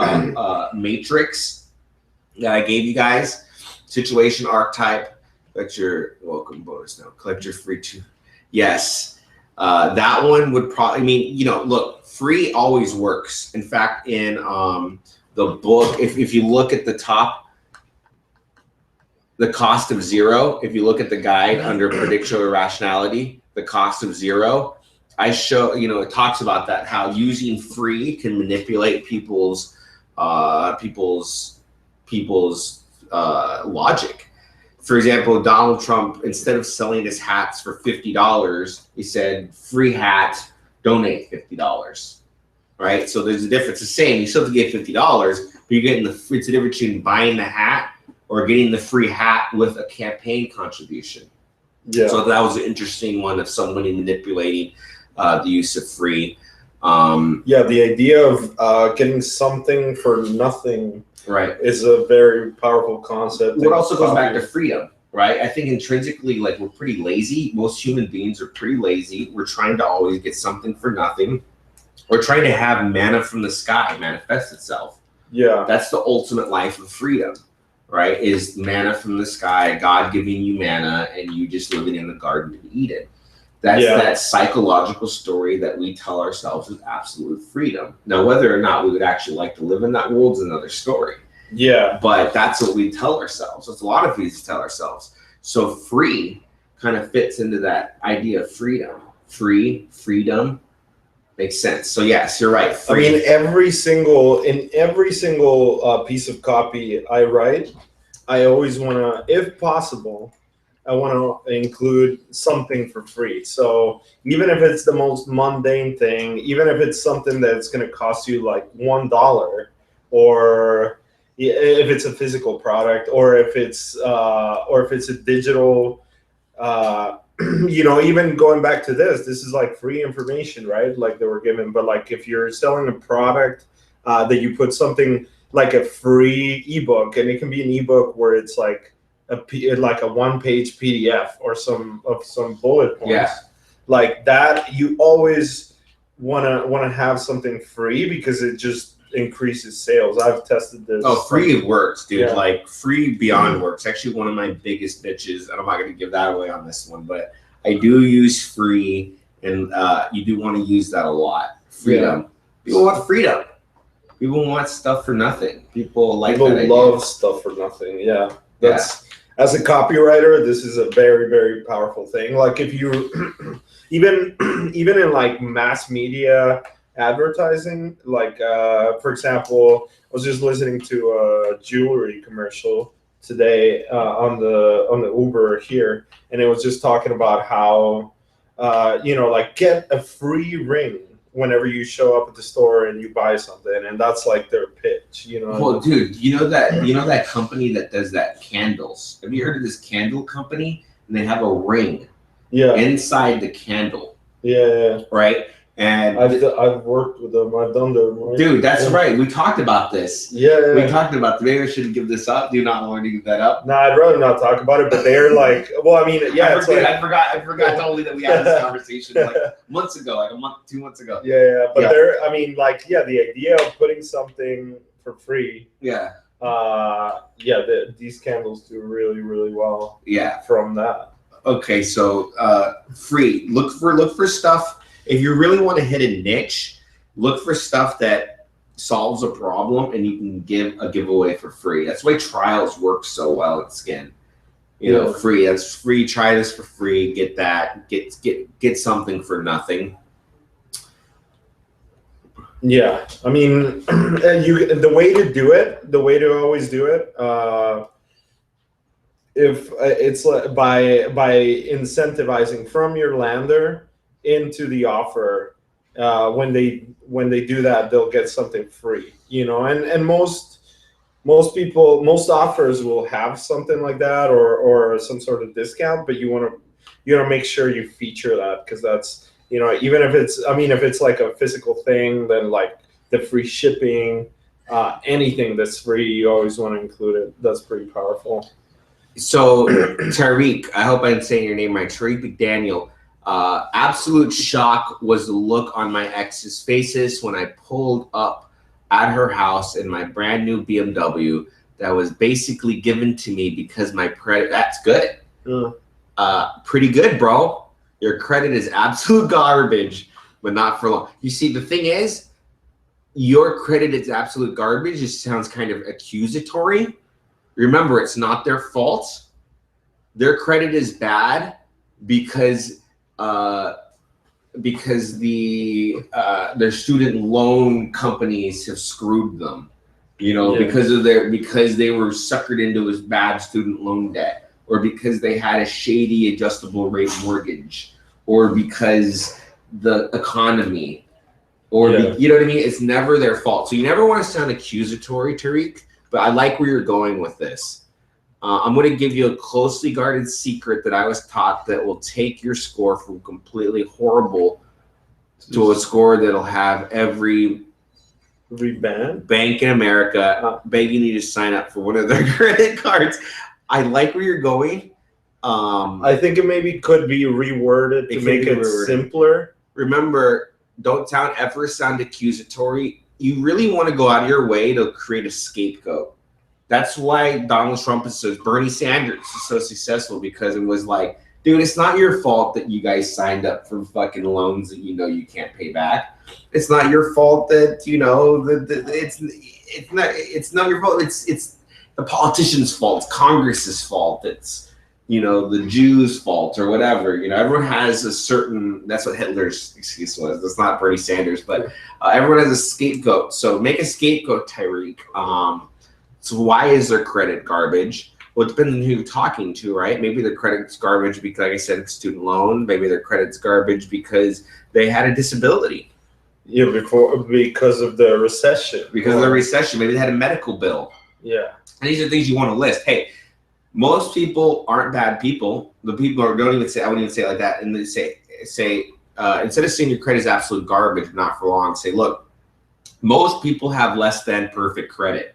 matrix that I gave you guys. Situation archetype. Collect your welcome bonus now. Collect your free two. Yes. That one would probably, I mean, you know, look, free always works. In fact, in the book, if you look at the top, the cost of zero, if you look at the guide under prediction or rationality, the cost of zero, I show, you know, it talks about that, how using free can manipulate people's logic. For example, Donald Trump, instead of selling his hats for $50, he said, free hat, donate $50, right? So there's a difference. The same, you still have to get $50, but you're getting it's the difference between buying the hat or getting the free hat with a campaign contribution. Yeah. So that was an interesting one of somebody manipulating the use of free. Yeah, the idea of getting something for nothing, right, is a very powerful concept. It also goes back to freedom, right? I think intrinsically, like, we're pretty lazy. Most human beings are pretty lazy. We're trying to always get something for nothing. We're trying to have manna from the sky manifest itself. Yeah. That's the ultimate life of freedom, right? Is manna from the sky, God giving you manna, and you just living in the Garden of Eden. That's that psychological story that we tell ourselves is absolute freedom. Now, whether or not we would actually like to live in that world is another story. Yeah. But that's what we tell ourselves. That's a lot of things to tell ourselves. So free kind of fits into that idea of freedom. Freedom makes sense. So yes, you're right. Free. I mean, every single piece of copy I write, I always want to, if possible, I want to include something for free. So even if it's the most mundane thing, even if it's something that's going to cost you like $1, or if it's a physical product, or if it's a digital, you know, even going back to this is like free information, right? Like they were given. But like if you're selling a product that you put something like a free ebook, and it can be an ebook where it's like a 1-page PDF or some bullet points, like that, you always wanna have something free because it just increases sales. I've tested this. Oh, free works, dude. Yeah. Like free beyond works. Actually, one of my biggest bitches, and I'm not going to give that away on this one, but I do use free, and you do want to use that a lot. Freedom. People want freedom. People want stuff for nothing. People love stuff for nothing. Yeah. That's as a copywriter, this is a very, very powerful thing. Like if you even in like mass media advertising, like for example, I was just listening to a jewelry commercial today on the Uber here, and it was just talking about how you know, like get a free ring whenever you show up at the store and you buy something, and that's like their pitch, you know. Well, dude, you know that company that does that candles. Have you heard of this candle company? And they have a ring inside the candle. Yeah. Right? And I've worked with them. I've done them. Right? Dude, that's right. We talked about this. Yeah. We talked about. Maybe I shouldn't give this up. Do you not want to give that up? No, I'd rather not talk about it. But they're like, well, I mean, yeah. I forgot totally that we had this conversation like months ago, like 2 months ago. Yeah. But they're, I mean, like, the idea of putting something for free. Yeah. These candles do really, really well. Yeah. From that. Okay, so free. Look for stuff. If you really want to hit a niche, look for stuff that solves a problem and you can give a giveaway for free. That's why trials work so well at Skin. You know, free. That's free. Try this for free. Get that. Get something for nothing. Yeah, I mean, the way to always do it, if it's by incentivizing from your lander into the offer, when they do that, they'll get something free, you know. And most offers will have something like that or some sort of discount, but you want to make sure you feature that, because that's, you know, even if it's like a physical thing, then like the free shipping, anything that's free, you always want to include it. That's pretty powerful. So Tariq, I hope I'm saying your name right, Tariq McDaniel. Absolute shock was the look on my ex's faces when I pulled up at her house in my brand new BMW that was basically given to me because my credit. That's good. Pretty good, bro. Your credit is absolute garbage, but not for long. You see, the thing is, your credit is absolute garbage. It sounds kind of accusatory. Remember, it's not their fault. Their credit is bad because their student loan companies have screwed them. You know, because they were suckered into his bad student loan debt, or because they had a shady adjustable rate mortgage, or because the economy, or you know what I mean? It's never their fault. So you never want to sound accusatory, Tariq, but I like where you're going with this. I'm going to give you a closely guarded secret that I was taught that will take your score from completely horrible to a score that'll have every bank in America begging you to sign up for one of their credit cards. I like where you're going. I think it could be reworded to make it simpler. Remember, don't ever sound accusatory. You really want to go out of your way to create a scapegoat. That's why Donald Trump Bernie Sanders is so successful, because it was like, Dude, it's not your fault that you guys signed up for fucking loans that you know you can't pay back. It's not your fault that it's not your fault. It's the politician's fault. It's Congress's fault. It's the Jews' fault or whatever. Everyone has a certain. That's what Hitler's excuse was. That's not Bernie Sanders, but everyone has a scapegoat. So make a scapegoat, Tyreek. So why is their credit garbage? Well, it depends on who you're talking to, right? Maybe their credit's garbage because, like I said, it's student loan. Maybe their credit's garbage because they had a disability. Yeah, because of the recession. Because of the recession. Maybe they had a medical bill. Yeah. And these are things you want to list. Hey, most people aren't bad people. The people I wouldn't even say it like that. And they say instead of saying your credit is absolute garbage, not for long, say, look, most people have less than perfect credit.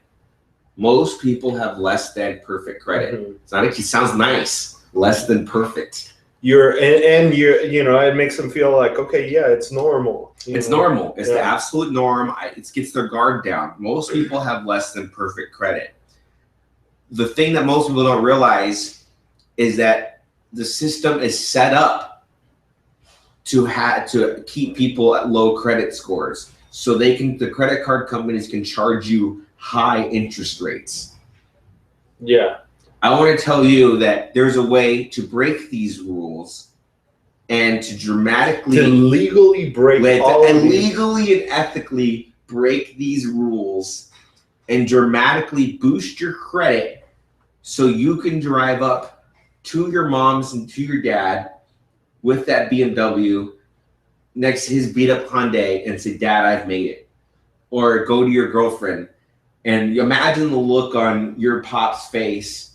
Most people have less than perfect credit. Mm-hmm. It sounds nice. Less than perfect. It makes them feel like, okay, yeah, it's normal. It's normal. It's the absolute norm. It gets their guard down. Most people have less than perfect credit. The thing that most people don't realize is that the system is set up to keep people at low credit scores. So the credit card companies can charge you high interest rates. Yeah. I want to tell you that there's a way to break these rules and to legally break legally and ethically break these rules and dramatically boost your credit so you can drive up to your mom's and to your dad with that BMW next to his beat up Hyundai and say, Dad, I've made it. Or go to your girlfriend and imagine the look on your pop's face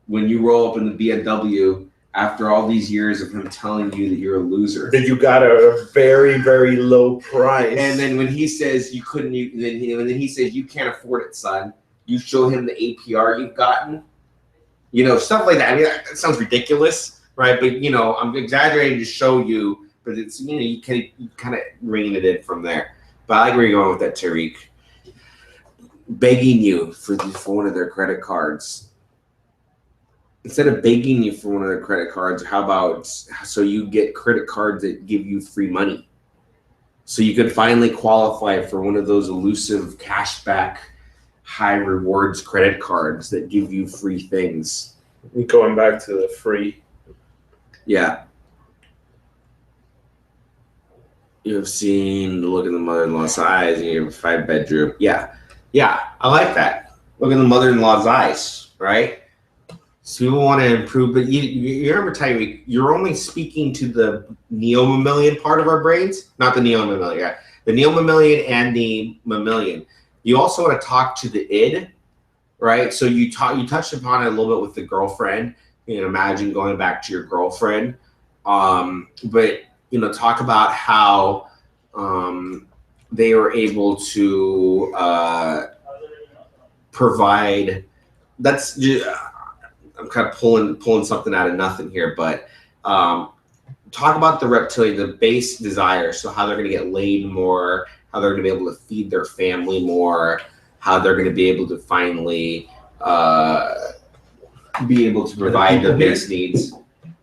when you roll up in the BMW after all these years of him telling you that you're a loser. That you got a very, very low price. And then when he says then he says you can't afford it, son, you show him the APR you've gotten. Stuff like that. I mean, that sounds ridiculous, right? But I'm exaggerating to show you, but it's you kind of ringing it in from there. But I like where you're going with that, Tariq. Begging you for one of their credit cards. Instead of begging you for one of their credit cards, how about so you get credit cards that give you free money? So you could finally qualify for one of those elusive cashback, high rewards credit cards that give you free things. Going back to the free. Yeah. You have seen the look in the mother-in-law's eyes in your 5-bedroom. Yeah. Yeah, I like that. Look in the mother-in-law's eyes, right? So people want to improve, but you remember, Tyreek, you're only speaking to the neo-mammalian part of our brains, not the neo-mammalian. The neo-mammalian and the mammalian. You also want to talk to the id, right? So you touched upon it a little bit with the girlfriend. Imagine going back to your girlfriend, but talk about how they were able to provide. That's just, I'm kind of pulling something out of nothing here, but talk about the reptilian, the base desire. So how they're going to get laid more, how they're going to be able to feed their family more, how they're going to be able to finally be able to provide their base needs.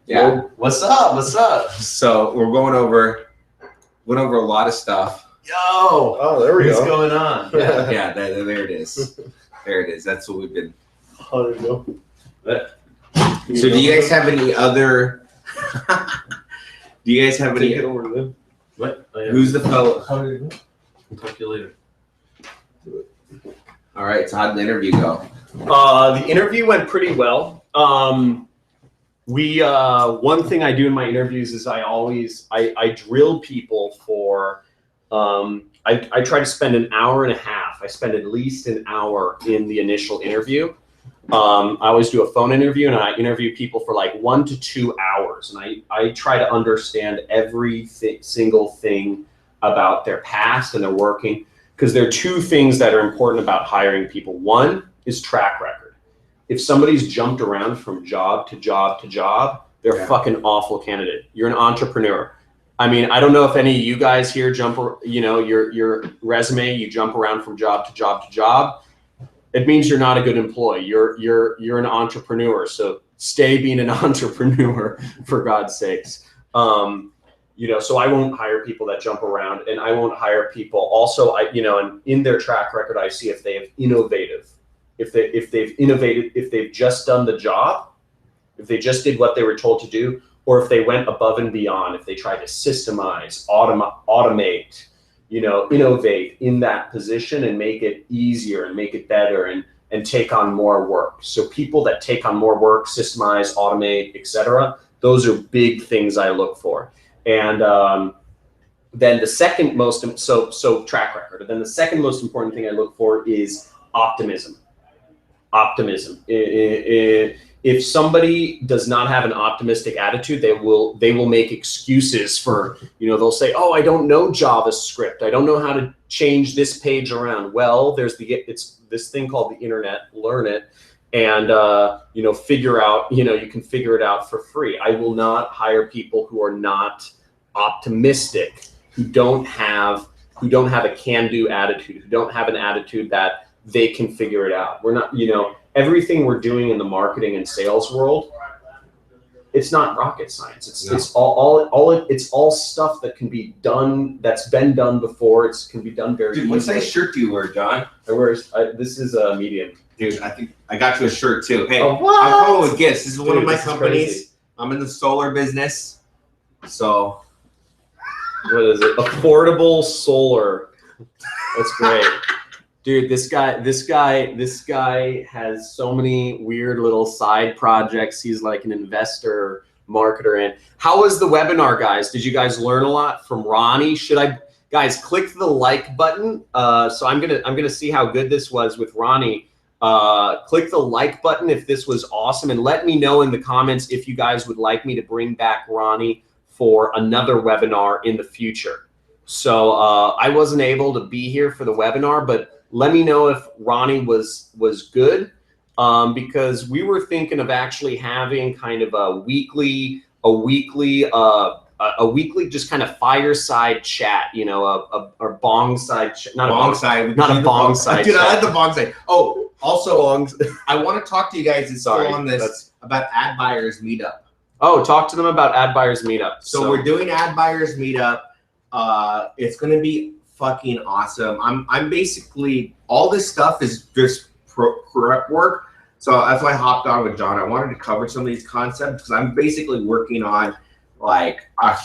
Yeah. What's up? What's up? So we're going over a lot of stuff. Yo! Oh, there we go. What's going on? Yeah, there it is. There it is. That's what we've been. How did it go? So do you guys have any other? Do you guys have any? Take it over to them. What? Oh, yeah. Who's the fellow? How did it go? I'll talk to you later. All right. So how did the interview go? The interview went pretty well. One thing I do in my interviews is I drill people for. I try to spend an hour and a half. I spend at least an hour in the initial interview. I always do a phone interview, and I interview people for like 1 to 2 hours. And I try to understand every single thing about their past and their working, because there are two things that are important about hiring people. One is track record. If somebody's jumped around from job to job to job, they're a fucking awful candidate. You're an entrepreneur. I mean, I don't know if any of you guys here your resume, you jump around from job to job to job. It means you're not a good employee. You're an entrepreneur. So stay being an entrepreneur, for God's sakes. You know, so I won't hire people that jump around, and I won't hire people also, you know, and in their track record, I see if they have innovative, if they've innovated, if they've just done the job, if they just did what they were told to do, or if they went above and beyond, if they tried to systemize, automate, you know, innovate in that position and make it easier and make it better and take on more work. So people that take on more work, systemize, automate, etc., those are big things I look for. And then the second most, so track record. And then the second most important thing I look for is optimism. Optimism. If somebody does not have an optimistic attitude, they will make excuses for, you know, they'll say, oh, I don't know JavaScript. I don't know how to change this page around. Well, it's this thing called the internet, learn it. And, you know, figure out, you know, you can figure it out for free. I will not hire people who are not optimistic, who don't have a can-do attitude, who don't have an attitude that they can figure it out. We're not, you know, everything we're doing in the marketing and sales world, it's not rocket science. It's all stuff that can be done, that's been done before. It can be done very easily. What size shirt do you wear, John? This is a medium. Dude, I think I got you a shirt too. Hey, oh, what? I'm calling with gifts. This is one of my companies. Crazy. I'm in the solar business. So what is it? Affordable solar. That's great. Dude, this guy has so many weird little side projects. He's like an investor, marketer. And how was the webinar, guys? Did you guys learn a lot from Ronnie? Guys, click the like button. So I'm gonna see how good this was with Ronnie. Click the like button if this was awesome, and let me know in the comments if you guys would like me to bring back Ronnie for another webinar in the future. So I wasn't able to be here for the webinar, but let me know if Ronnie was good, because we were thinking of actually having kind of a weekly just kind of fireside chat, you know, a bong side chat, not a bong side. Dude, I like the bong side. Oh, also, I want to talk to you guys on this about Ad Buyers Meetup. Oh, talk to them about Ad Buyers Meetup. So we're doing Ad Buyers Meetup. It's going to be fucking awesome. I'm basically, all this stuff is just prep work. So that's why I hopped on with John. I wanted to cover some of these concepts because I'm basically working on like a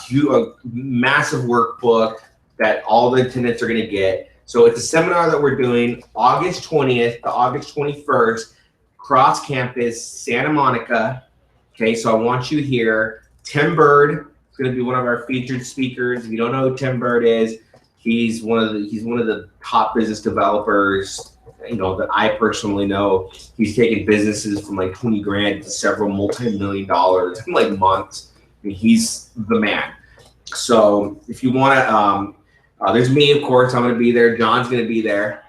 massive workbook that all the attendants are going to get. So it's a seminar that we're doing August 20th to August 21st, cross campus, Santa Monica. Okay, so I want you here. Tim Bird is going to be one of our featured speakers. If you don't know who Tim Bird is, he's one of the top business developers, you know, that I personally know. He's taken businesses from like 20 grand to several multi-million dollars in like months. I mean, he's the man. So if you want to, there's me, of course. I'm going to be there. John's going to be there,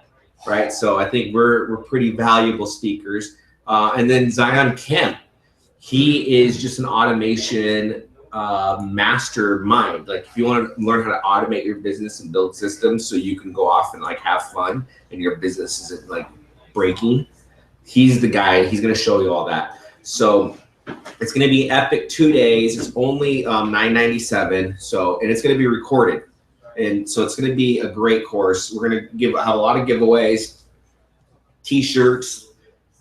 right? So I think we're pretty valuable speakers. And then Zion Kemp, he is just an automation mastermind. Like if you want to learn how to automate your business and build systems so you can go off and like have fun and your business isn't like breaking, he's the guy. He's going to show you all that. So it's going to be epic 2 days. It's only $9.97. So, and it's going to be recorded. And so it's going to be a great course. We're going to have a lot of giveaways, t-shirts,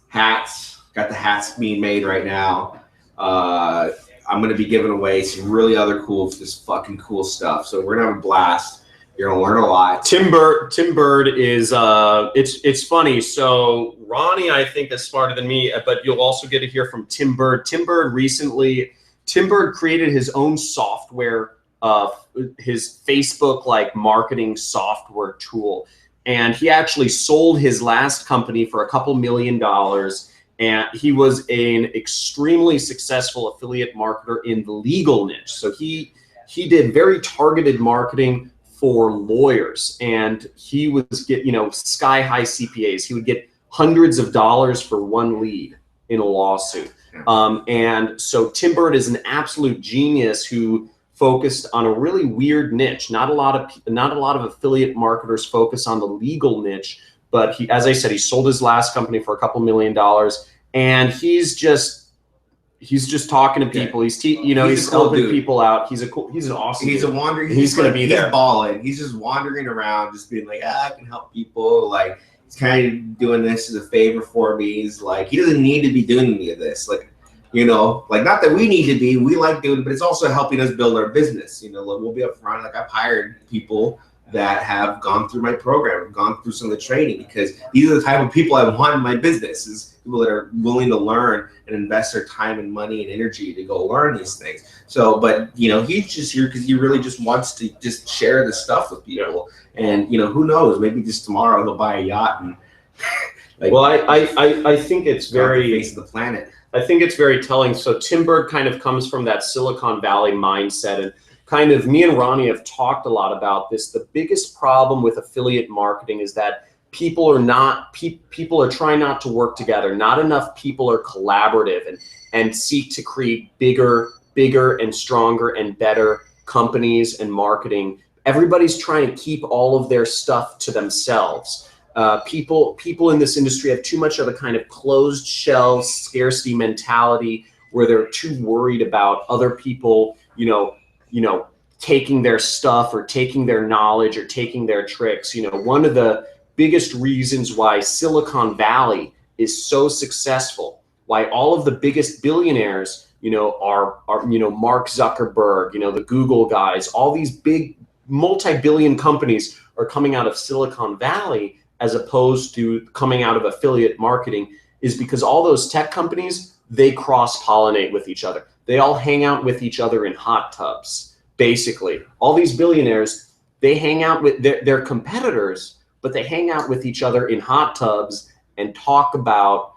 hats. Got the hats being made right now. I'm going to be giving away some really other cool, just fucking cool stuff. So we're going to have a blast. You're going to learn a lot. Tim Bird is, it's funny. So Ronnie, I think, is smarter than me, but you'll also get to hear from Tim Bird. Tim Bird created his own software, his Facebook like marketing software tool. And he actually sold his last company for a couple $1 million. And he was an extremely successful affiliate marketer in the legal niche. So he did very targeted marketing for lawyers, and he was sky high CPAs. He would get hundreds of dollars for one lead in a lawsuit. And so Tim Bird is an absolute genius who focused on a really weird niche. Not a lot of affiliate marketers focus on the legal niche, but he, as I said, he sold his last company for a couple $1 million, and he's just He's just talking to people. He's he's a cool helping dude. people out. He's an awesome. He's dude. a wandering. He's gonna be there. He's balling. He's just wandering around, just being like, I can help people. Like he's kind of doing this as a favor for me. He's like, he doesn't need to be doing any of this. Like, like not that we need to be. We like doing it, but it's also helping us build our business. Like we'll be upfront. Like I've hired people that have gone through my program, gone through some of the training, because these are the type of people I want in my business, is people that are willing to learn and invest their time and money and energy to go learn these things. So, but he's just here because he really just wants to just share this stuff with people. And who knows, maybe just tomorrow he'll buy a yacht and well, I think it's very face of the planet. I think it's very telling. So Tim Berg kind of comes from that Silicon Valley mindset, and kind of me and Ronnie have talked a lot about this. The biggest problem with affiliate marketing is that people are trying not to work together. Not enough people are collaborative and seek to create bigger and stronger and better companies and marketing. Everybody's trying to keep all of their stuff to themselves. People in this industry have too much of a kind of closed shell scarcity mentality, where they're too worried about other people, taking their stuff or taking their knowledge or taking their tricks. One of the biggest reasons why Silicon Valley is so successful, why all of the biggest billionaires, are Mark Zuckerberg, the Google guys, all these big multi-billion companies are coming out of Silicon Valley as opposed to coming out of affiliate marketing, is because all those tech companies, they cross-pollinate with each other. They all hang out with each other in hot tubs, basically. All these billionaires, they hang out with their competitors, but they hang out with each other in hot tubs and talk about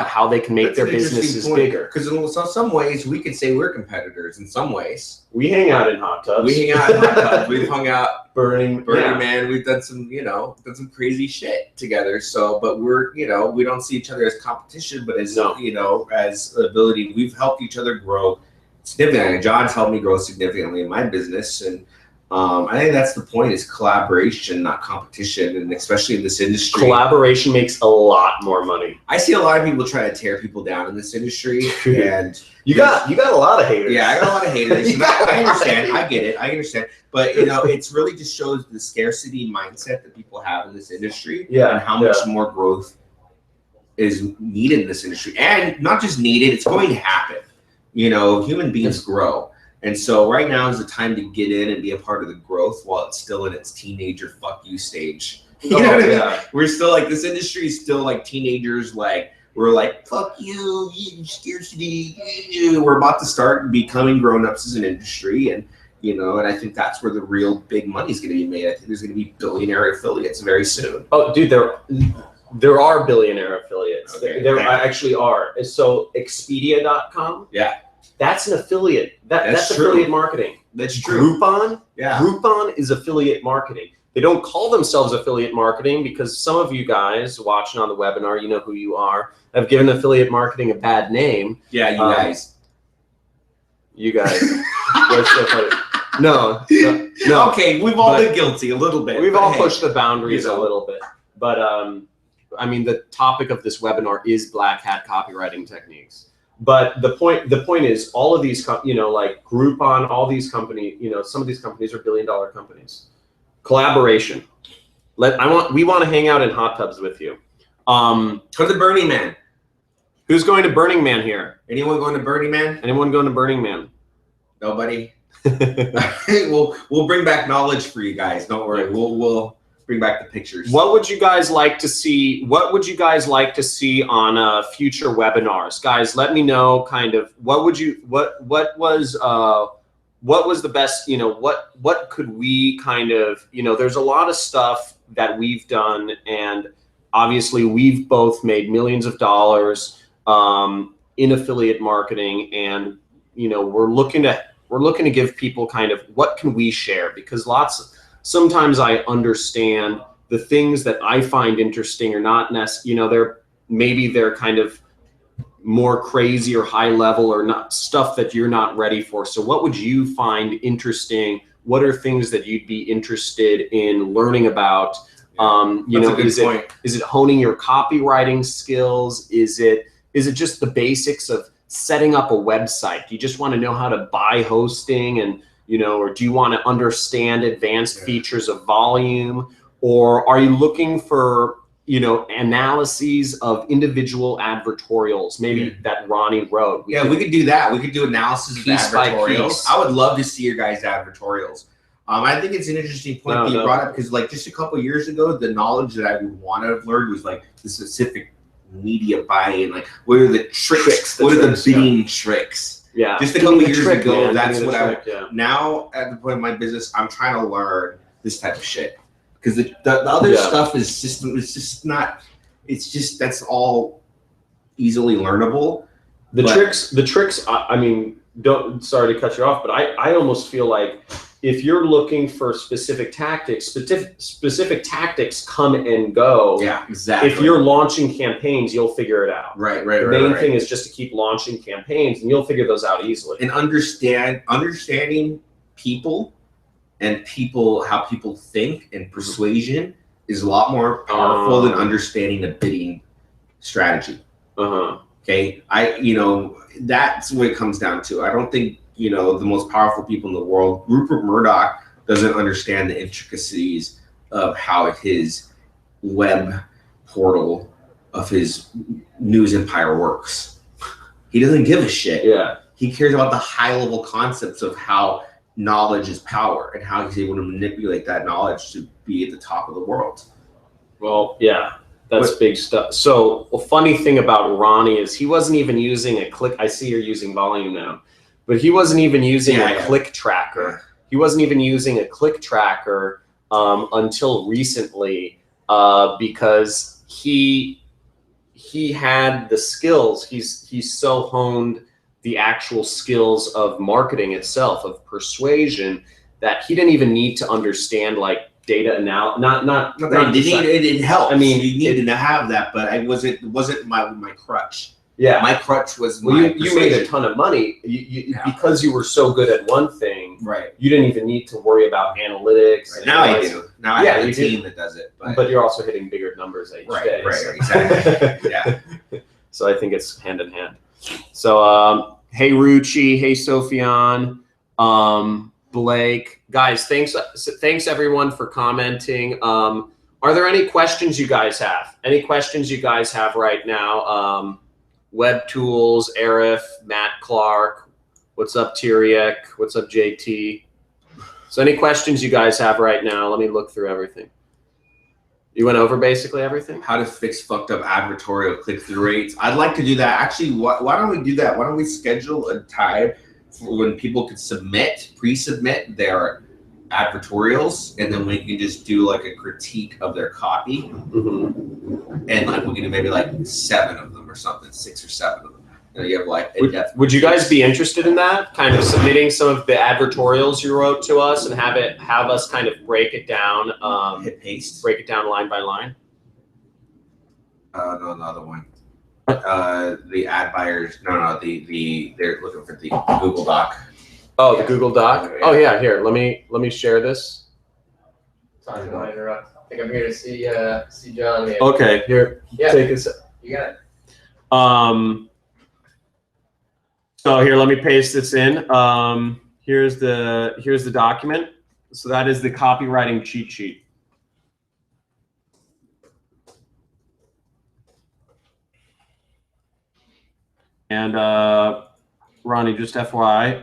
how they can make their businesses bigger. Because in some ways, we could say we're competitors. In some ways, we hang out in hot tubs. We hang out in hot tubs. We've hung out Burning Man. We've done some, done some crazy shit together. So, but we're, we don't see each other as competition, but as as ability. We've helped each other grow significantly. John's helped me grow significantly in my business, and I think that's the point, is collaboration, not competition. And especially in this industry, collaboration makes a lot more money. I see a lot of people try to tear people down in this industry, and you got a lot of haters. Yeah, I got a lot of haters. I understand. I get it. I understand. But it's really just shows the scarcity mindset that people have in this industry, and how much more growth is needed in this industry. And not just needed, it's going to happen. Human beings grow. And so right now is the time to get in and be a part of the growth while it's still in its teenager fuck you stage. You know what I mean? We're still like, this industry is still like teenagers, like we're like, fuck you, scarcity. We're about to start becoming grown-ups as an industry, and and I think that's where the real big money is going to be made. I think there's going to be billionaire affiliates very soon. Oh, dude, there are billionaire affiliates. Okay, there actually are. So Expedia.com. Yeah. That's an affiliate. That's affiliate marketing. That's true. Groupon. Yeah. Groupon is affiliate marketing. They don't call themselves affiliate marketing because some of you guys watching on the webinar, you know who you are, have given affiliate marketing a bad name. Yeah, you guys. You guys. That's so funny. No. Okay, we've all been guilty a little bit. We've all pushed the boundaries a little bit. But the topic of this webinar is Black Hat copywriting techniques. But the point is, all of these, like Groupon, all these companies, some of these companies are billion-dollar companies. Collaboration. We want to hang out in hot tubs with you. Go to Burning Man. Who's going to Burning Man here? Anyone going to Burning Man? Anyone going to Burning Man? Nobody. We'll bring back knowledge for you guys. Don't worry. We'll bring back the pictures. What would you guys like to see? What would you guys like to see on future webinars? Guys, let me know kind of what was the best, what could we kind of, there's a lot of stuff that we've done, and obviously we've both made millions of dollars in affiliate marketing, and we're looking to give people kind of what can we share, because sometimes I understand the things that I find interesting are not necessarily, they're kind of more crazy or high level, or not stuff that you're not ready for. So what would you find interesting? What are things that you'd be interested in learning about? Is it honing your copywriting skills? Is it just the basics of setting up a website? Do you just want to know how to buy hosting and, or do you want to understand advanced features of volume? Or are you looking for, analyses of individual advertorials, maybe that Ronnie wrote? We could do that. We could do analysis of advertorials. I would love to see your guys' advertorials. I think it's an interesting point that you brought up, because like just a couple of years ago, the knowledge that I would want to have learned was like the specific media buy-in, like what are the tricks, what are the bidding tricks? Yeah. Just a couple of years ago, that's what now at the point of my business, I'm trying to learn this type of shit. Because the other stuff is that's all easily learnable. The tricks, I mean, sorry to cut you off, but I almost feel like if you're looking for specific tactics come and go. Yeah, exactly. If you're launching campaigns, you'll figure it out. Right. The main thing is just to keep launching campaigns, and you'll figure those out easily. And understanding people and how people think, and persuasion is a lot more powerful than understanding a bidding strategy. Okay, that's what it comes down to. I don't think the most powerful people in the world, Rupert Murdoch, doesn't understand the intricacies of how his web portal of his news empire works. He doesn't give a shit. Yeah, he cares about the high level concepts of how knowledge is power and how he's able to manipulate that knowledge to be at the top of the world. Well, yeah, that's big stuff. So a funny thing about Ronnie is he wasn't even using a click. I see you're using volume now, but he wasn't even using a click tracker. He wasn't even using a click tracker until recently because he had the skills. He's so honed the actual skills of marketing itself, of persuasion, that he didn't even need to understand like data analysis. It helps. I mean, you needed to have that, but it wasn't my crutch. Yeah, my crutch was you made a ton of money because you were so good at one thing. Right. You didn't even need to worry about analytics. Right. Now I do. Now I have a team that does it. But you're also hitting bigger numbers each day. Right. Exactly. Yeah. So I think it's hand in hand. So, hey Ruchi, hey Sophian, Blake, guys, thanks everyone for commenting. Are there any questions you guys have? Any questions you guys have right now? Web Tools, Arif, Matt Clark, what's up Tyriek, what's up JT? So any questions you guys have right now? Let me look through everything. You went over basically everything? How to fix fucked up advertorial click-through rates. I'd like to do that. Actually, why don't we do that? Why don't we schedule a time for when people could pre-submit their advertorials, and then we can just do like a critique of their copy. And like we can do maybe like 7 of them or something, 6 or 7 of them. And you have like in-depth. Would you guys be interested in that? Kind of submitting some of the advertorials you wrote to us and have us kind of break it down. Hit paste. Break it down line by line. No, another one. The ad buyers. No. They're looking for the Google Doc. Oh, the Google Doc. Oh yeah, here. Let me share this. Sorry to interrupt. I think I'm here to see John. Here. Okay, here. Yeah. Take this. You got it. So here, let me paste this in. Here's the document. So that is the copywriting cheat sheet. And Ronnie, just FYI,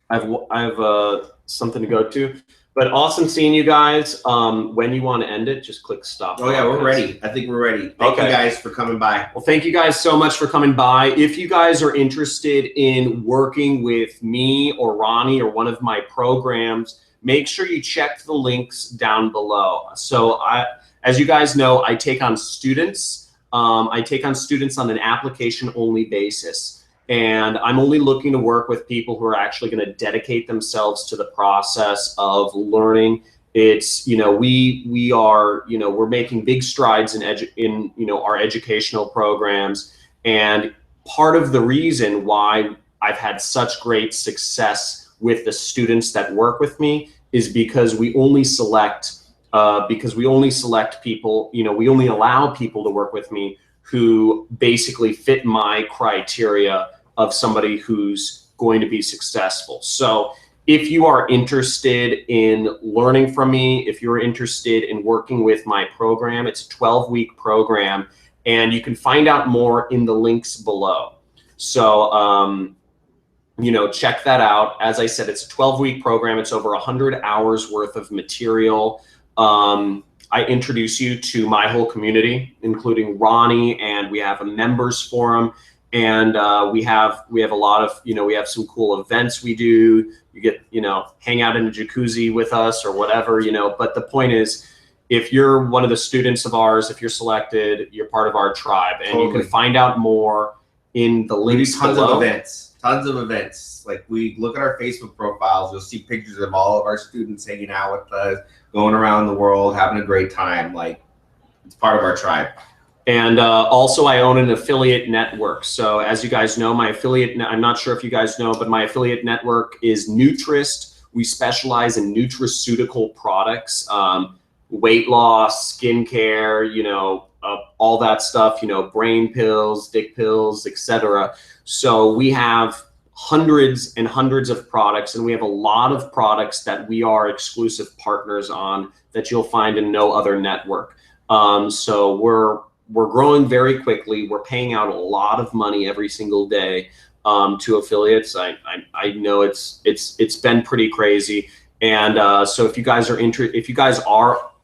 I have something to go to. But awesome seeing you guys. When you want to end it, just click stop. Oh yeah, we're ready. I think we're ready. Thank you guys for coming by. Well, thank you guys so much for coming by. If you guys are interested in working with me or Ronnie or one of my programs, make sure you check the links down below. So as you guys know, I take on students. I take on students on an application-only basis. And I'm only looking to work with people who are actually going to dedicate themselves to the process of learning. It's, we are, we're making big strides in our educational programs. And part of the reason why I've had such great success with the students that work with me is because we only select people, we only allow people to work with me who basically fit my criteria of somebody who's going to be successful. So if you are interested in learning from me, if you're interested in working with my program, it's a 12-week program, and you can find out more in the links below. So, you know, check that out. As I said, it's a 12-week program. It's over 100 hours worth of material. I introduce you to my whole community, including Ronnie, and we have a members forum, and we have a lot of, you know, we have some cool events we do. You get, you know, hang out in a jacuzzi with us or whatever, you know. But the point is, if you're one of the students of ours, if you're selected, you're part of our tribe, and you can find out more in the links below. Tons of events. Like, we look at our Facebook profiles, you'll see pictures of all of our students hanging out with us, going around the world, having a great time. Like, it's part of our tribe. And also, I own an affiliate network. So as you guys know, my affiliate, I'm not sure if you guys know, but my affiliate network is Nutrist. We specialize in nutraceutical products, weight loss, skincare, you know, all that stuff, you know, brain pills, dick pills, etc. So we have hundreds and hundreds of products, and we have a lot of products that we are exclusive partners on that you'll find in no other network. So we're growing very quickly. We're paying out a lot of money every single day to affiliates. I know it's been pretty crazy. And so if you guys are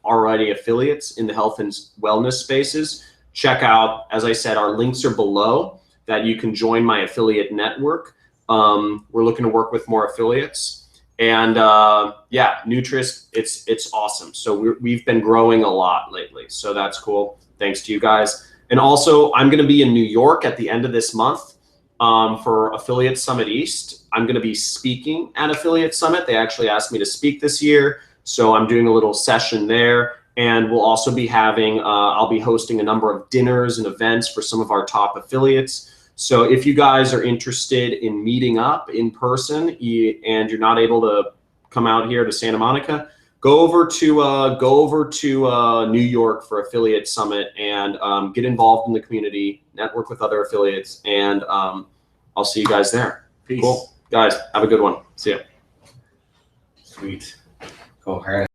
already affiliates in the health and wellness spaces, check out, as I said, our links are below that you can join my affiliate network. We're looking to work with more affiliates, and yeah, Nutrist, it's awesome. So we've been growing a lot lately, so that's cool. Thanks to you guys. And also, I'm going to be in New York at the end of this month for Affiliate Summit East. I'm going to be speaking at Affiliate Summit. They actually asked me to speak this year, so I'm doing a little session there. And we'll also be having, I'll be hosting a number of dinners and events for some of our top affiliates. So if you guys are interested in meeting up in person and you're not able to come out here to Santa Monica, go over to New York for Affiliate Summit and get involved in the community, network with other affiliates, and I'll see you guys there. Peace. Cool. Guys, have a good one. See ya. Sweet. Cool. All right.